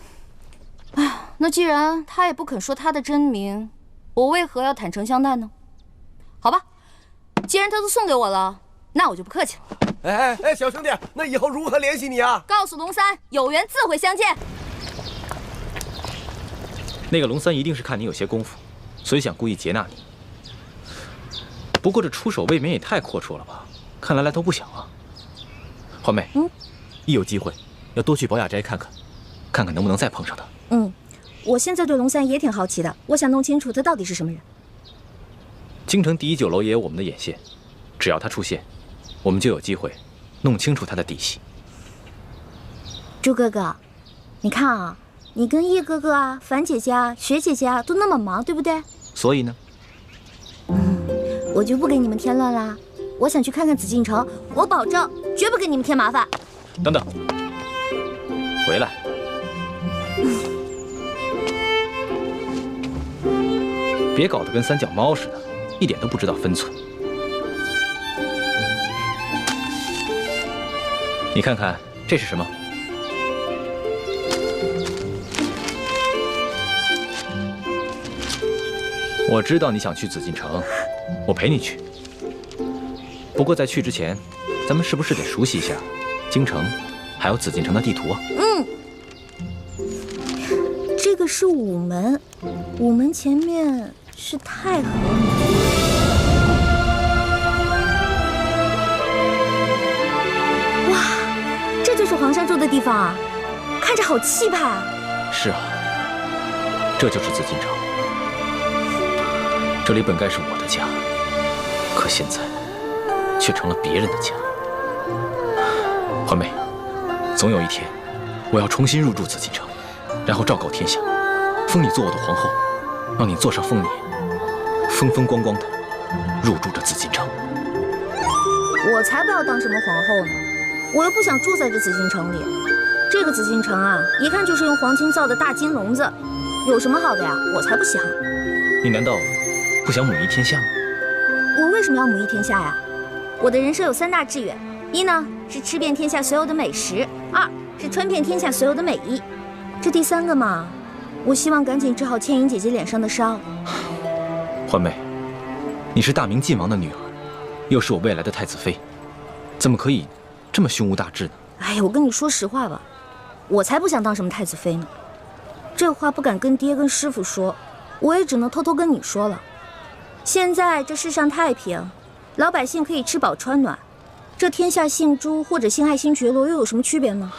哎，那既然他也不肯说他的真名，我为何要坦诚相待呢？好吧，既然他都送给我了，那我就不客气了。哎，小兄弟，那以后如何联系你啊？告诉龙三，有缘自会相见。那个龙三一定是看你有些功夫，所以想故意劫纳你。不过这出手未免也太阔绰了吧？看来来头不小啊。环妹，一有机会要多去宝雅斋看看，看看能不能再碰上他。我现在对龙三也挺好奇的，我想弄清楚他到底是什么人。京城第一酒楼也有我们的眼线，只要他出现，我们就有机会弄清楚他的底细。朱哥哥，你看啊，你跟叶哥哥啊、樊姐姐啊、雪姐姐啊都那么忙，对不对？所以呢？我就不给你们添乱啦。我想去看看紫禁城，我保证绝不给你们添麻烦。等等，回来。别搞得跟三脚猫似的，一点都不知道分寸。你看看这是什么？我知道你想去紫禁城，我陪你去。不过在去之前，咱们是不是得熟悉一下京城，还有紫禁城的地图啊？这个是午门，午门前面是太和门。哇，这就是皇上住的地方啊，看着好气派啊！是啊，这就是紫禁城。这里本该是我的家，可现在却成了别人的家。环妹，总有一天，我要重新入住紫禁城，然后昭告天下，封你做我的皇后，让你坐上丰年，风风光光的入住这紫禁城。我才不要当什么皇后呢，我又不想住在这紫禁城里。这个紫禁城啊，一看就是用黄金造的大金笼子，有什么好的呀？我才不稀罕。你难道不想母仪天下吗？我为什么要母仪天下呀？我的人生有3大志愿，一呢是吃遍天下所有的美食，2是穿遍天下所有的美衣。这第3个嘛，我希望赶紧治好倩影姐姐脸上的伤。环妹，你是大明晋王的女儿，又是我未来的太子妃，怎么可以这么胸无大志呢？哎呀，我跟你说实话吧，我才不想当什么太子妃呢。这话不敢跟爹跟师傅说，我也只能偷偷跟你说了。现在这世上太平，老百姓可以吃饱穿暖，这天下姓朱或者姓爱新觉罗又有什么区别呢？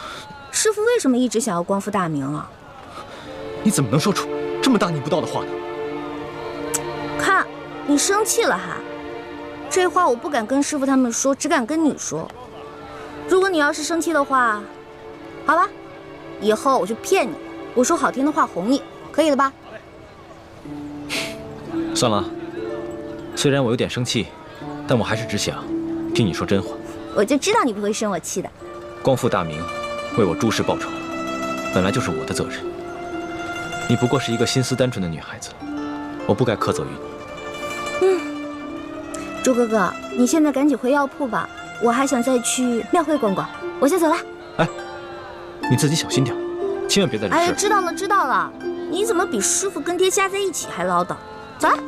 师傅为什么一直想要光复大明啊？你怎么能说出这么大逆不道的话呢？看，你生气了还？这话我不敢跟师傅他们说，只敢跟你说。如果你要是生气的话，好吧，以后我就骗你，我说好听的话哄你，可以了吧？算了，虽然我有点生气，但我还是只想听你说真话。我就知道你不会生我气的。光复大明，为我朱氏报仇，本来就是我的责任。你不过是一个心思单纯的女孩子，我不该苛责于你。朱哥哥，你现在赶紧回药铺吧，我还想再去庙会逛逛，我先走了。哎，你自己小心点，千万别在这事。哎呀，知道了知道了，你怎么比师傅跟爹加在一起还唠叨？走了。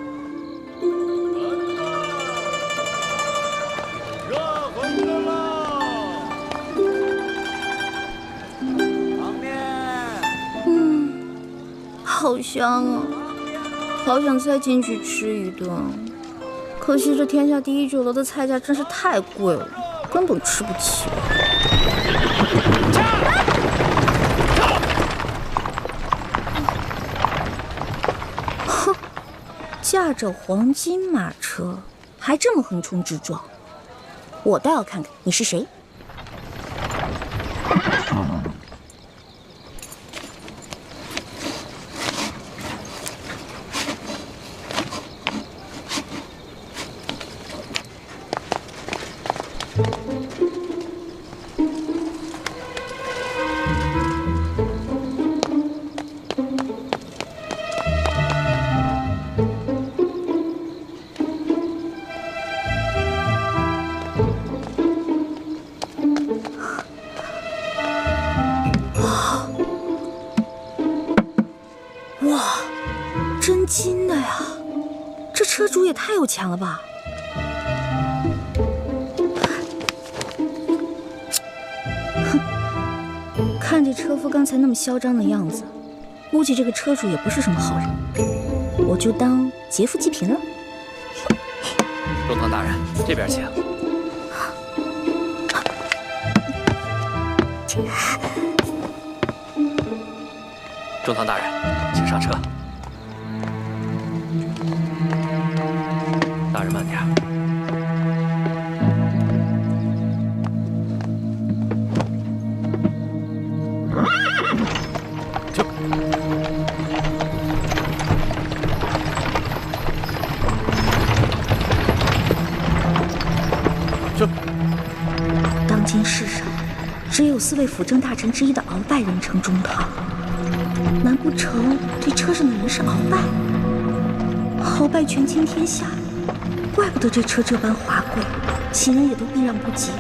好香啊，好想再进去吃一顿。可惜这天下第一酒楼的菜价真是太贵了，根本吃不起。哼，驾着黄金马车，还这么横冲直撞，我倒要看看你是谁。哇，真金的呀！这车主也太有钱了吧！哼，看这车夫刚才那么嚣张的样子，估计这个车主也不是什么好人，我就当劫富济贫了。中堂大人，这边请。中堂大人，请上车。大人慢点。当今世上，只有4位辅政大臣之一的鳌拜人称中堂。难不成这车上的人是鳌拜？鳌拜权倾天下，怪不得这车这般华贵，行人也都避让不及。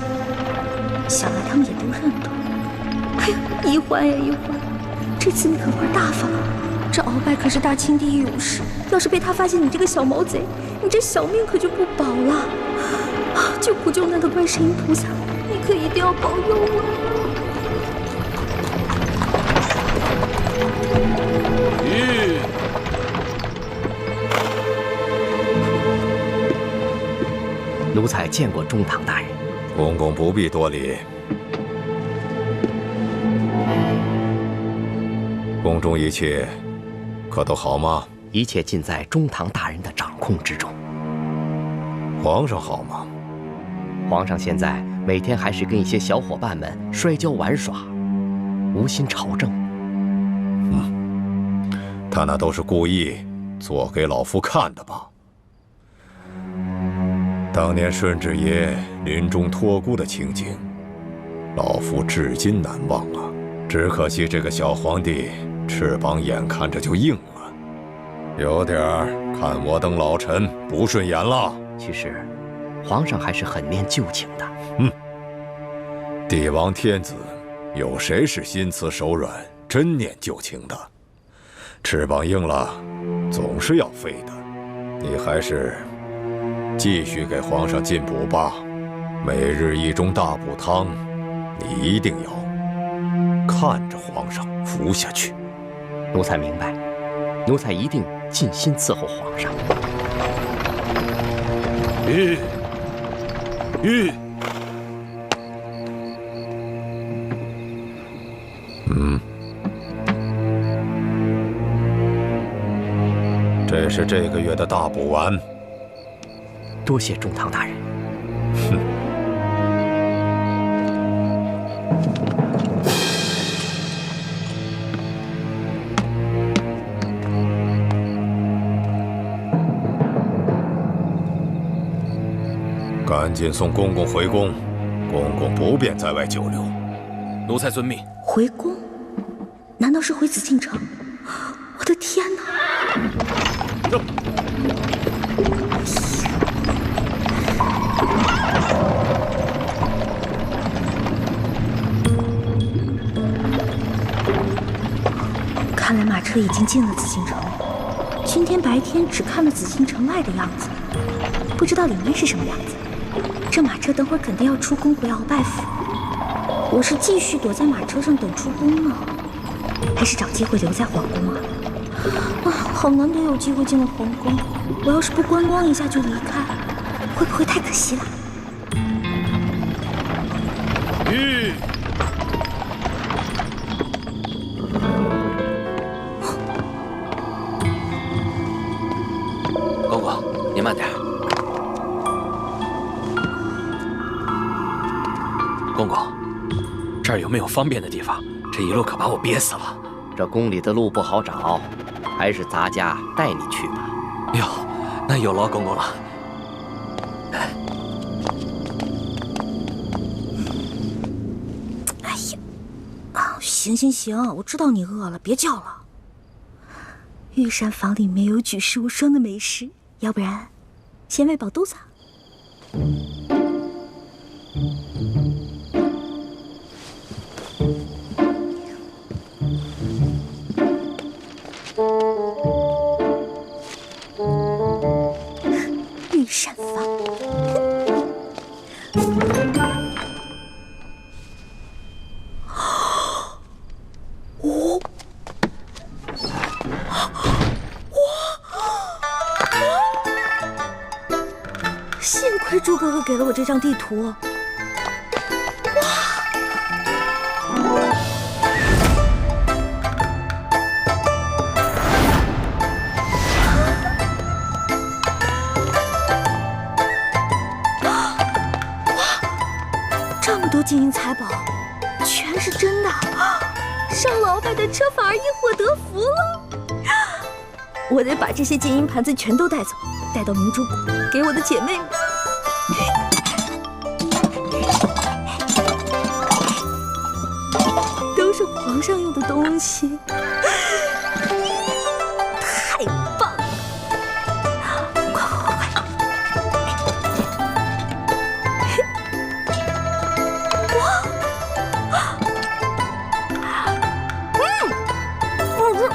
想来他们也都认得。哎呀，一环呀一环，这次你可玩大发了。这鳌拜可是大清第一勇士，要是被他发现你这个小毛贼，你这小命可就不保了。救苦救难的观世音菩萨，你可一定要保佑我。奴才见过中堂大人。公公不必多礼。宫中一切可都好吗？一切尽在中堂大人的掌控之中。皇上好吗？皇上现在每天还是跟一些小伙伴们摔跤玩耍，无心朝政。他那都是故意做给老夫看的吧？当年顺治爷临终托孤的情景，老夫至今难忘啊！只可惜这个小皇帝翅膀眼看着就硬了，有点看我等老臣不顺眼了。其实，皇上还是很念旧情的。帝王天子，有谁是心慈手软、真念旧情的？翅膀硬了，总是要飞的。你还是继续给皇上进补吧，每日1盅大补汤，你一定要看着皇上服下去。奴才明白，奴才一定尽心伺候皇上。这是这个月的大补丸。多谢中堂大人。赶紧送公公回宫，公公不便在外久留。奴才遵命。回宫？难道是回紫禁城？我的天哪！看来马车已经进了紫禁城。今天白天只看了紫禁城外的样子，不知道里面是什么样子。这马车等会儿肯定要出宫回鳌拜府，我是继续躲在马车上等出宫呢，还是找机会留在皇宫啊？好难得有机会进了皇宫，我要是不观光一下就离开，会不会太可惜了？公公，您慢点。公公，这儿有没有方便的地方？这一路可把我憋死了。这宫里的路不好找，还是咱家带你去吧。哟，那有劳公公了。哎呀，行，我知道你饿了，别叫了。御膳房里面有举世无双的美食，要不然先喂饱肚子。御膳房。谢亏朱哥哥给了我这张地图。这么多金银财宝，全是真的！上了鳌拜的车反而因祸得福了。我得把这些金银盘子全都带走，带到明珠谷给我的姐妹们。都是皇上用的东西，太棒了！快！哇！好吃。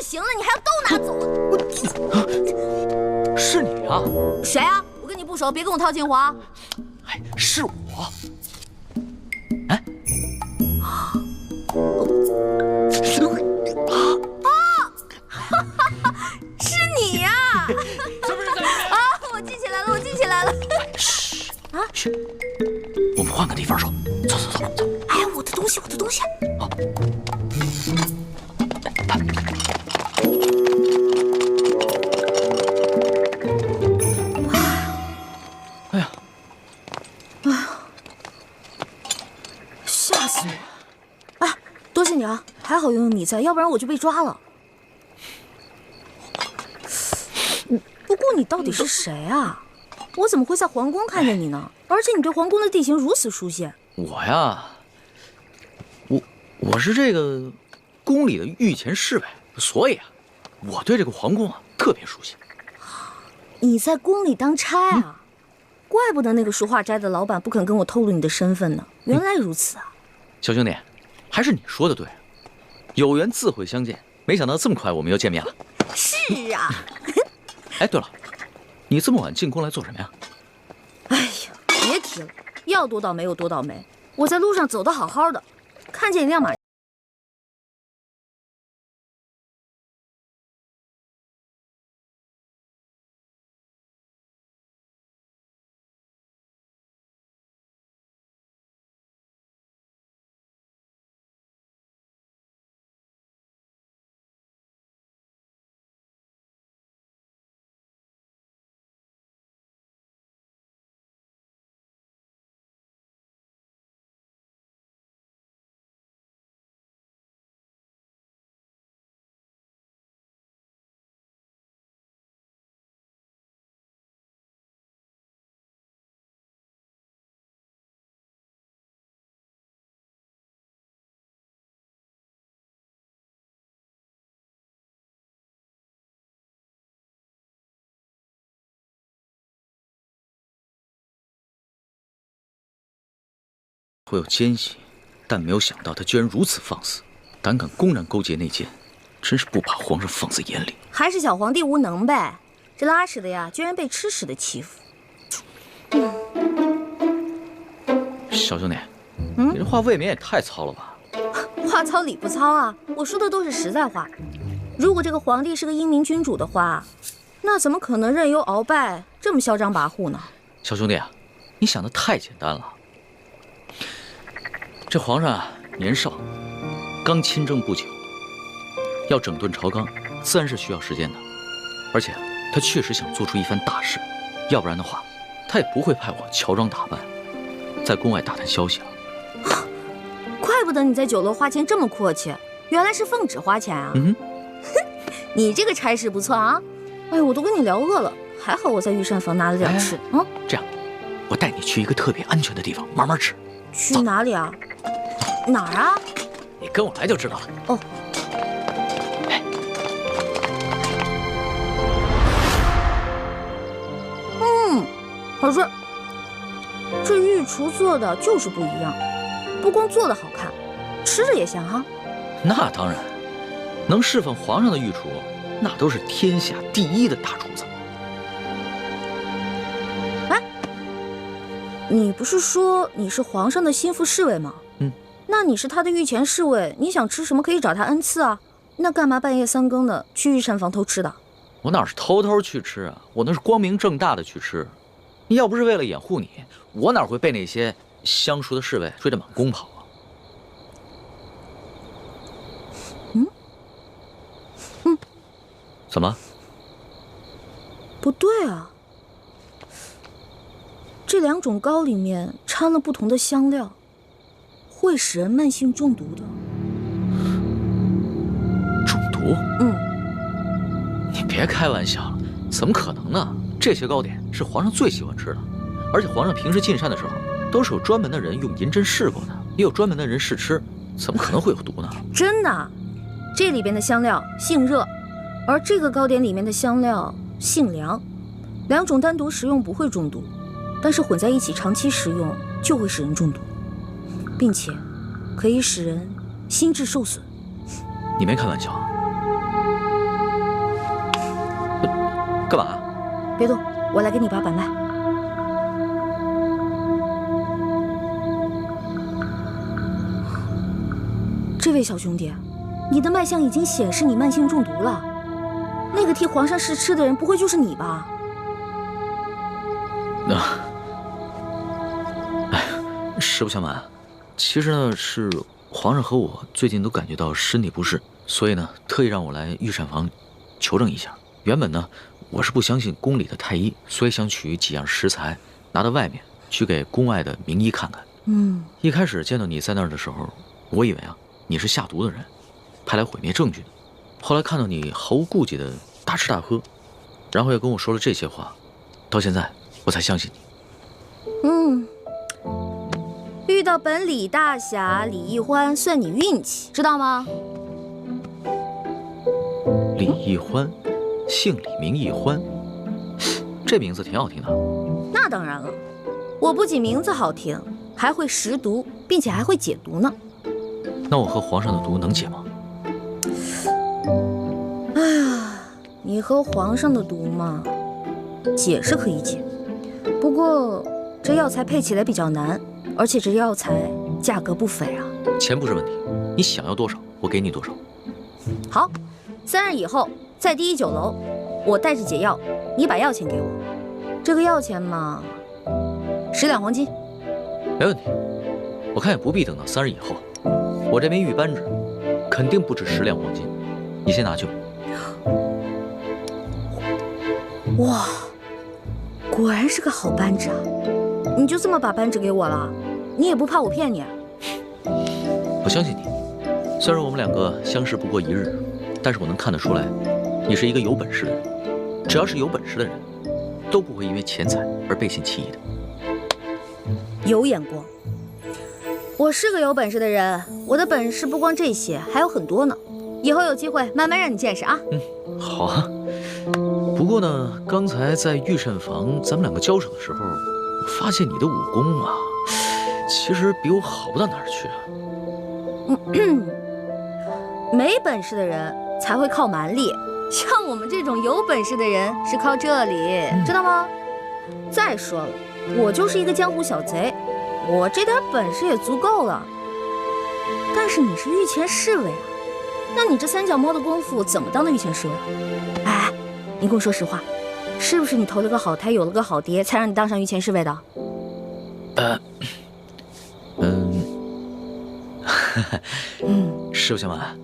行了，你还要都拿走啊？是你啊？谁啊？我跟你不熟，别跟我套近乎啊！哎，是我。哎，是你呀！是不是在里面？啊，我记起来了，我记起来了。嘘啊，嘘，我们换个地方说。走。哎呀，我的东西，我的东西。啊。吓死我！哎，多谢你啊，还好有你在，要不然我就被抓了。不过你到底是谁啊？我怎么会在皇宫看见你呢？而且你对皇宫的地形如此熟悉。我呀，我是这个宫里的御前侍卫，所以啊，我对这个皇宫啊特别熟悉。你在宫里当差啊？怪不得那个书画斋的老板不肯跟我透露你的身份呢。原来如此啊！小兄弟，还是你说的对，有缘自会相见。没想到这么快我们又见面了。是啊。哎，对了，你这么晚进宫来做什么呀？哎呀，别提了，要多倒霉有多倒霉。我在路上走得好好的，看见一辆马。会有奸细，但没有想到他居然如此放肆，胆敢公然勾结内奸，真是不把皇上放在眼里。还是小皇帝无能呗，这拉屎的呀，居然被吃屎的欺负。小兄弟，你这话未免也太糙了吧？话糙理不糙啊，我说的都是实在话。如果这个皇帝是个英明君主的话，那怎么可能任由鳌拜这么嚣张跋扈呢？小兄弟啊，你想的太简单了。这皇上啊，年少，刚亲政不久，要整顿朝纲，自然是需要时间的。而且他确实想做出一番大事，要不然的话，他也不会派我乔装打扮，在宫外打探消息了。怪不得你在酒楼花钱这么阔气，原来是奉旨花钱啊！你这个差事不错啊！哎，我都跟你聊饿了，还好我在御膳房拿了点吃。这样，我带你去一个特别安全的地方慢慢吃。去哪里啊？哪儿啊？你跟我来就知道了。哦。好吃。这御厨做的就是不一样，不光做的好看，吃着也香哈。那当然，能侍奉皇上的御厨，那都是天下第一的大厨子。哎，你不是说你是皇上的心腹侍卫吗？那你是他的御前侍卫，你想吃什么可以找他恩赐啊。那干嘛半夜3更的去御膳房偷吃的？我哪是偷偷去吃啊，我那是光明正大的去吃。你要不是为了掩护你，我哪会被那些相熟的侍卫追得满宫跑啊？怎么？不对啊，这2种糕里面掺了不同的香料，会使人慢性中毒的。中毒？你别开玩笑了，怎么可能呢？这些糕点是皇上最喜欢吃的，而且皇上平时进膳的时候，都是有专门的人用银针试过的，也有专门的人试吃，怎么可能会有毒呢？真的，这里边的香料性热，而这个糕点里面的香料性凉，2种单独食用不会中毒，但是混在一起长期食用就会使人中毒，并且可以使人心智受损。你没开玩笑啊？干嘛？别动，我来给你把把脉。这位小兄弟，你的脉象已经显示你慢性中毒了。那个替皇上试吃的人，不会就是你吧？实不相瞒，其实呢是皇上和我最近都感觉到身体不适，所以呢特意让我来御膳房求证一下。原本呢我是不相信宫里的太医，所以想取几样食材拿到外面去给宫外的名医看看。一开始见到你在那儿的时候，我以为你是下毒的人，派来毁灭证据的。后来看到你毫无顾忌的大吃大喝，然后又跟我说了这些话，到现在我才相信你。遇到本李大侠李易欢算你运气，知道吗？李易欢，姓李名易欢，这名字挺好听的。那当然了，我不仅名字好听，还会识毒，并且还会解毒呢。那我和皇上的毒能解吗？哎呀，你和皇上的毒嘛，解是可以解，不过这药材配起来比较难，而且这药材价格不菲啊。钱不是问题，你想要多少，我给你多少。好，3日以后在第1酒楼，我带着解药，你把药钱给我。这个药钱嘛，10两黄金。没问题，我看也不必等到3日以后。我这枚玉扳指肯定不止10两黄金，你先拿去吧。哇，果然是个好扳指啊！你就这么把扳指给我了？你也不怕我骗你？我相信你，虽然我们2个相识不过1日，但是我能看得出来，你是一个有本事的人。只要是有本事的人，都不会因为钱财而背信弃义的。有眼光。我是个有本事的人，我的本事不光这些，还有很多呢。以后有机会慢慢让你见识啊。好啊。不过呢，刚才在御膳房咱们2个交手的时候，我发现你的武功啊，其实比我好不到哪儿去啊。没本事的人才会靠蛮力，像我们这种有本事的人是靠这里，知道吗？再说了，我就是一个江湖小贼，我这点本事也足够了。但是你是御前侍卫啊，那你这3脚猫的功夫怎么当的御前侍卫？哎，你跟我说实话，是不是你投了个好胎，有了个好爹，才让你当上御前侍卫的？实不相瞒，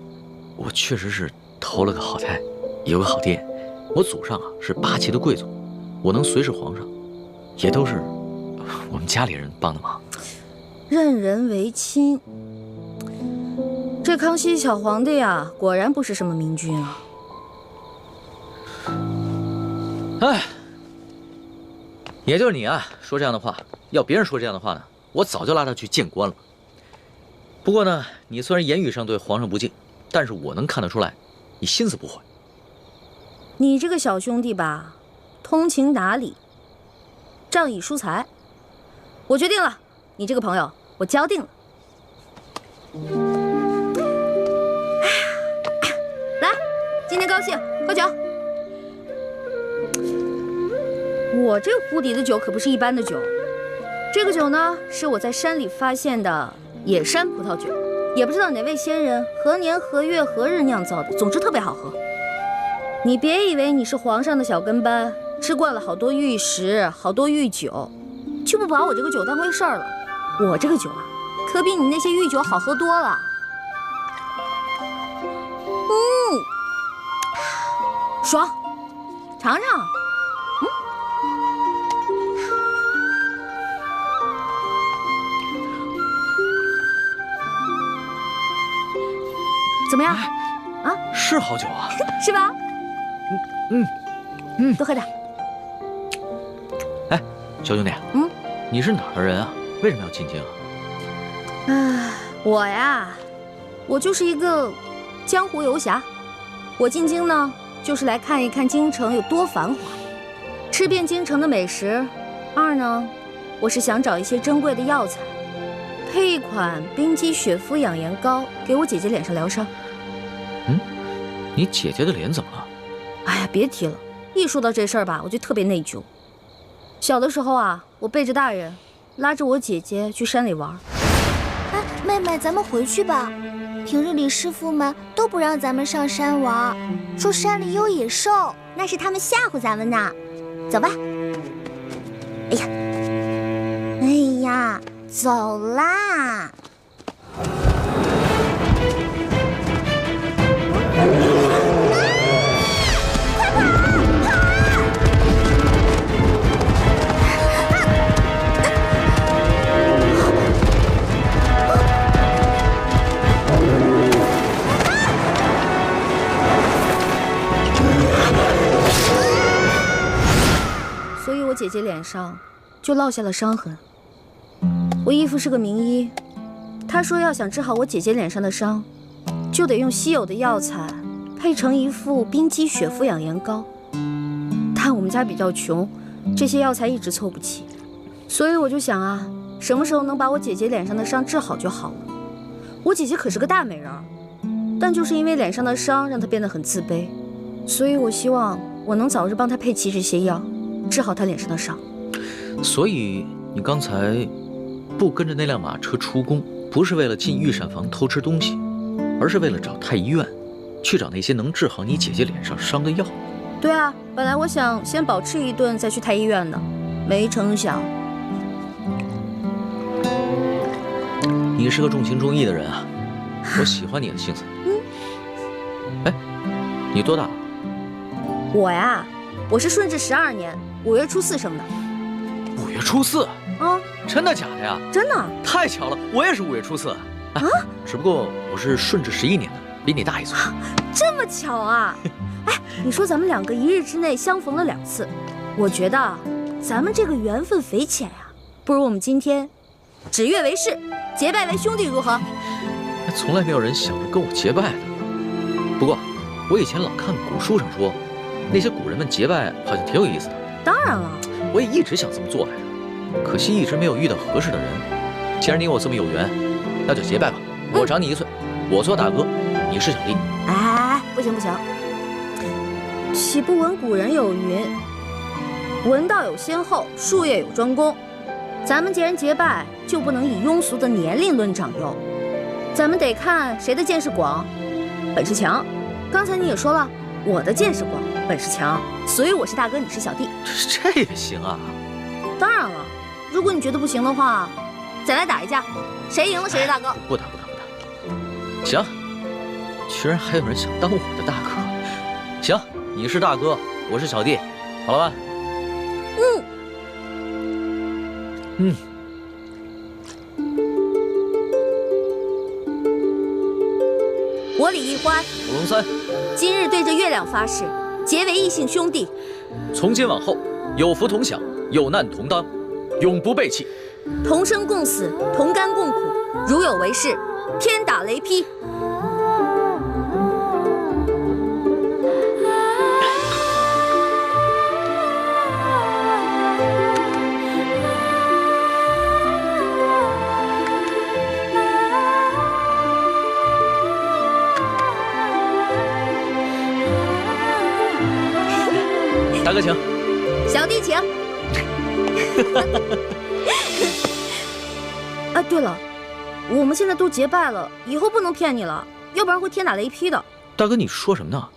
我确实是投了个好胎，有个好爹。我祖上是8旗的贵族，我能随侍皇上，也都是我们家里人帮的忙。任人唯亲，这康熙小皇帝啊，果然不是什么明君啊。哎，也就是你啊，说这样的话。要别人说这样的话呢，我早就拉他去见官了。不过呢，你虽然言语上对皇上不敬，但是我能看得出来，你心思不坏。你这个小兄弟吧，通情达理，仗义疏财。我决定了，你这个朋友我交定了。来，今天高兴，喝酒。我这壶底的酒可不是一般的酒。这个酒呢，是我在山里发现的野山葡萄酒，也不知道哪位仙人何年何月何日酿造的，总之特别好喝。你别以为你是皇上的小跟班，吃惯了好多御食，好多御酒，就不把我这个酒当回事儿了。我这个酒啊，可比你那些御酒好喝多了。爽，尝尝。怎么样？啊，是好酒啊，是吧？多喝点。哎，小兄弟，你是哪儿的人啊？为什么要进京啊？我呀，我就是一个江湖游侠。我进京呢，就是来看一看京城有多繁华，吃遍京城的美食。二呢，我是想找一些珍贵的药材，配一款冰肌雪肤养颜膏，给我姐姐脸上疗伤。你姐姐的脸怎么了？哎呀，别提了，一说到这事儿吧，我就特别内疚。小的时候啊，我背着大人，拉着我姐姐去山里玩。哎，妹妹，咱们回去吧。平日里师傅们都不让咱们上山玩，说山里有野兽，那是他们吓唬咱们呢。走吧。哎呀，走啦！所以我姐姐脸上就落下了伤痕。我义父是个名医，他说要想治好我姐姐脸上的伤，就得用稀有的药材配成一副冰肌雪肤养颜膏。但我们家比较穷，这些药材一直凑不齐，所以我就想啊，什么时候能把我姐姐脸上的伤治好就好了。我姐姐可是个大美人儿，但就是因为脸上的伤让她变得很自卑，所以我希望我能早日帮她配齐这些药，治好她脸上的伤。所以你刚才不跟着那辆马车出宫，不是为了进御膳房偷吃东西，而是为了找太医院，去找那些能治好你姐姐脸上伤的药。对啊，本来我想先饱吃一顿再去太医院的，没成想。你是个重情重义的人啊，我喜欢你的性子。哎，你多大了？我呀，我是顺治12年5月初4生的。5月初4？啊，真的假的呀？真的。太巧了，我也是5月初4。啊，只不过我是顺治11年的，比你大1岁。这么巧啊！哎，你说咱们两个一日之内相逢了2次，我觉得咱们这个缘分匪浅呀，不如我们今天指月为誓，结拜为兄弟，如何？从来没有人想着跟我结拜的。不过我以前老看古书上说，那些古人们结拜好像挺有意思的。当然了，我也一直想这么做来着，可惜一直没有遇到合适的人。既然你我这么有缘，那就结拜吧。我长你1岁，我做大哥，你是小弟。哎，不行不行，岂不闻古人有云：文道有先后，术业有专攻。咱们既然结拜，就不能以庸俗的年龄论长幼，咱们得看谁的见识广，本事强。刚才你也说了，我的见识广，本事强，所以我是大哥，你是小弟。这也行啊？当然了，如果你觉得不行的话，再来打一架，谁赢了谁是大哥。不打。行，居然还有人想当我的大哥。行，你是大哥，我是小弟，好了吧？嗯。我李易欢，我龙三，今日对着月亮发誓，结为异姓兄弟。从今往后，有福同享，有难同当，永不背弃。同生共死，同甘共苦，如有违誓，天打雷劈。大哥请，小弟请。哎，对了，我们现在都结拜了，以后不能骗你了，要不然会天打雷劈的。大哥，你说什么呢？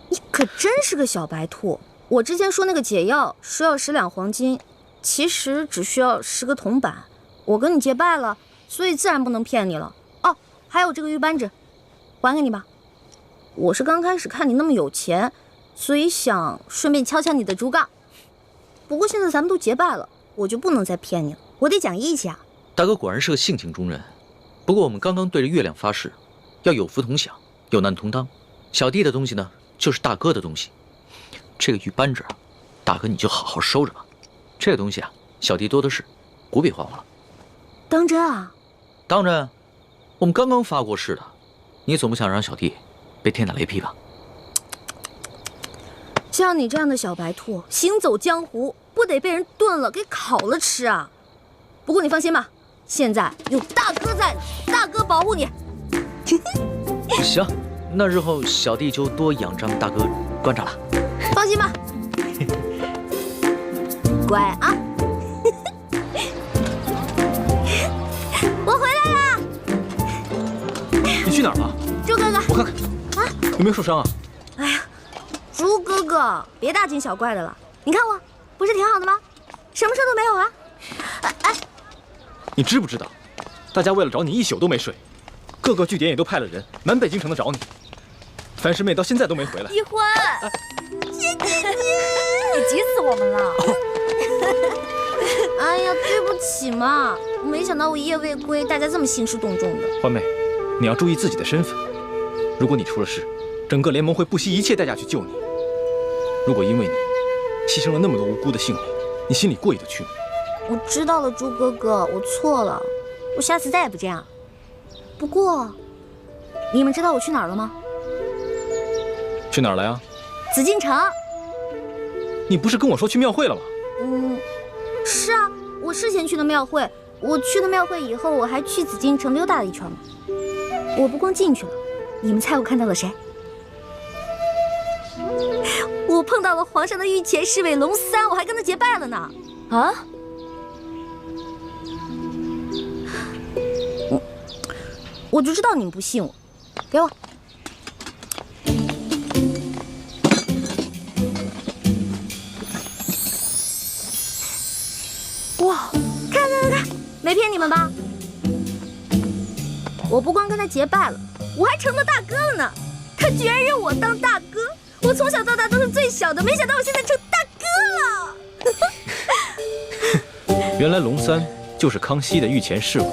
你可真是个小白兔！我之前说那个解药说要10两黄金，其实只需要10个铜板。我跟你结拜了，所以自然不能骗你了。哦，还有这个玉扳指，还给你吧。我是刚开始看你那么有钱，所以想顺便敲敲你的竹杠。不过现在咱们都结拜了，我就不能再骗你了，我得讲义气啊。大哥果然是个性情中人。不过我们刚刚对着月亮发誓，要有福同享，有难同当。小弟的东西呢，就是大哥的东西。这个玉扳指啊，大哥你就好好收着吧。这个东西啊，小弟多的是，不必还我了。当真啊？当真。我们刚刚发过誓的，你总不想让小弟被天打雷劈吧？像你这样的小白兔，行走江湖不得被人炖了给烤了吃啊！不过你放心吧，现在有大哥在呢，大哥保护你。行，那日后小弟就多仰仗大哥关照了。放心吧，乖啊！我回来啦！你去哪儿了？朱哥哥，我看看啊，有没有受伤啊？哎呀，朱哥哥，别大惊小怪的了。你看我不是挺好的吗？什么事都没有啊！哎，你知不知道，大家为了找你一宿都没睡，各个据点也都派了人，满北京城的找你。樊师妹到现在都没回来。一欢，谢谢你，急死我们了。哎呀，对不起嘛，没想到我一夜未归，大家这么兴师动众的。欢妹，你要注意自己的身份。如果你出了事，整个联盟会不惜一切代价去救你。如果因为你牺牲了那么多无辜的性命，你心里过意得去吗？我知道了，朱哥哥，我错了，我下次再也不这样。不过，你们知道我去哪儿了吗？去哪儿了呀？紫禁城。你不是跟我说去庙会了吗？是啊，我是先去的庙会。我去了庙会以后，我还去紫禁城溜达了一圈嘛。我不光进去了，你们猜我看到了谁？我碰到了皇上的御前侍卫龙三，我还跟他结拜了呢。啊？我就知道你们不信我，给我。哇，看，没骗你们吧？我不光跟他结拜了，我还成了大哥了呢。他居然认我当大哥，我从小到大都是最小的，没想到我现在成大哥了。原来龙三就是康熙的御前侍卫，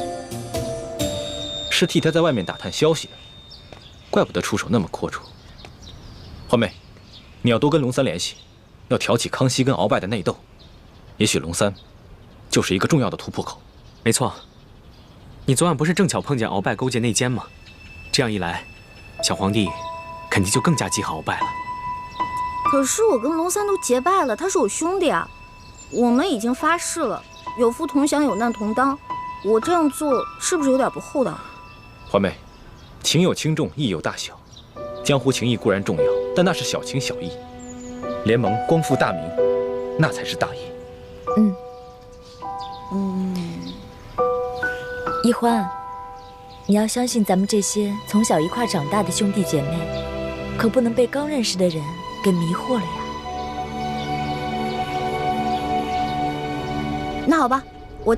是替他在外面打探消息的，怪不得出手那么阔绰。欢妹，你要多跟龙三联系，要挑起康熙跟鳌拜的内斗，也许龙三就是一个重要的突破口。没错，你昨晚不是正巧碰见鳌拜勾结内奸吗？这样一来，小皇帝肯定就更加记恨鳌拜了。可是我跟龙三都结拜了，他是我兄弟啊，我们已经发誓了，有福同享，有难同当。我这样做是不是有点不厚道？欢妹，情有轻重，义有大小。江湖情义固然重要，但那是小情小义。联盟光复大明，那才是大义。一欢，你要相信咱们这些从小一块长大的兄弟姐妹，可不能被刚认识的人给迷惑了呀。那好吧，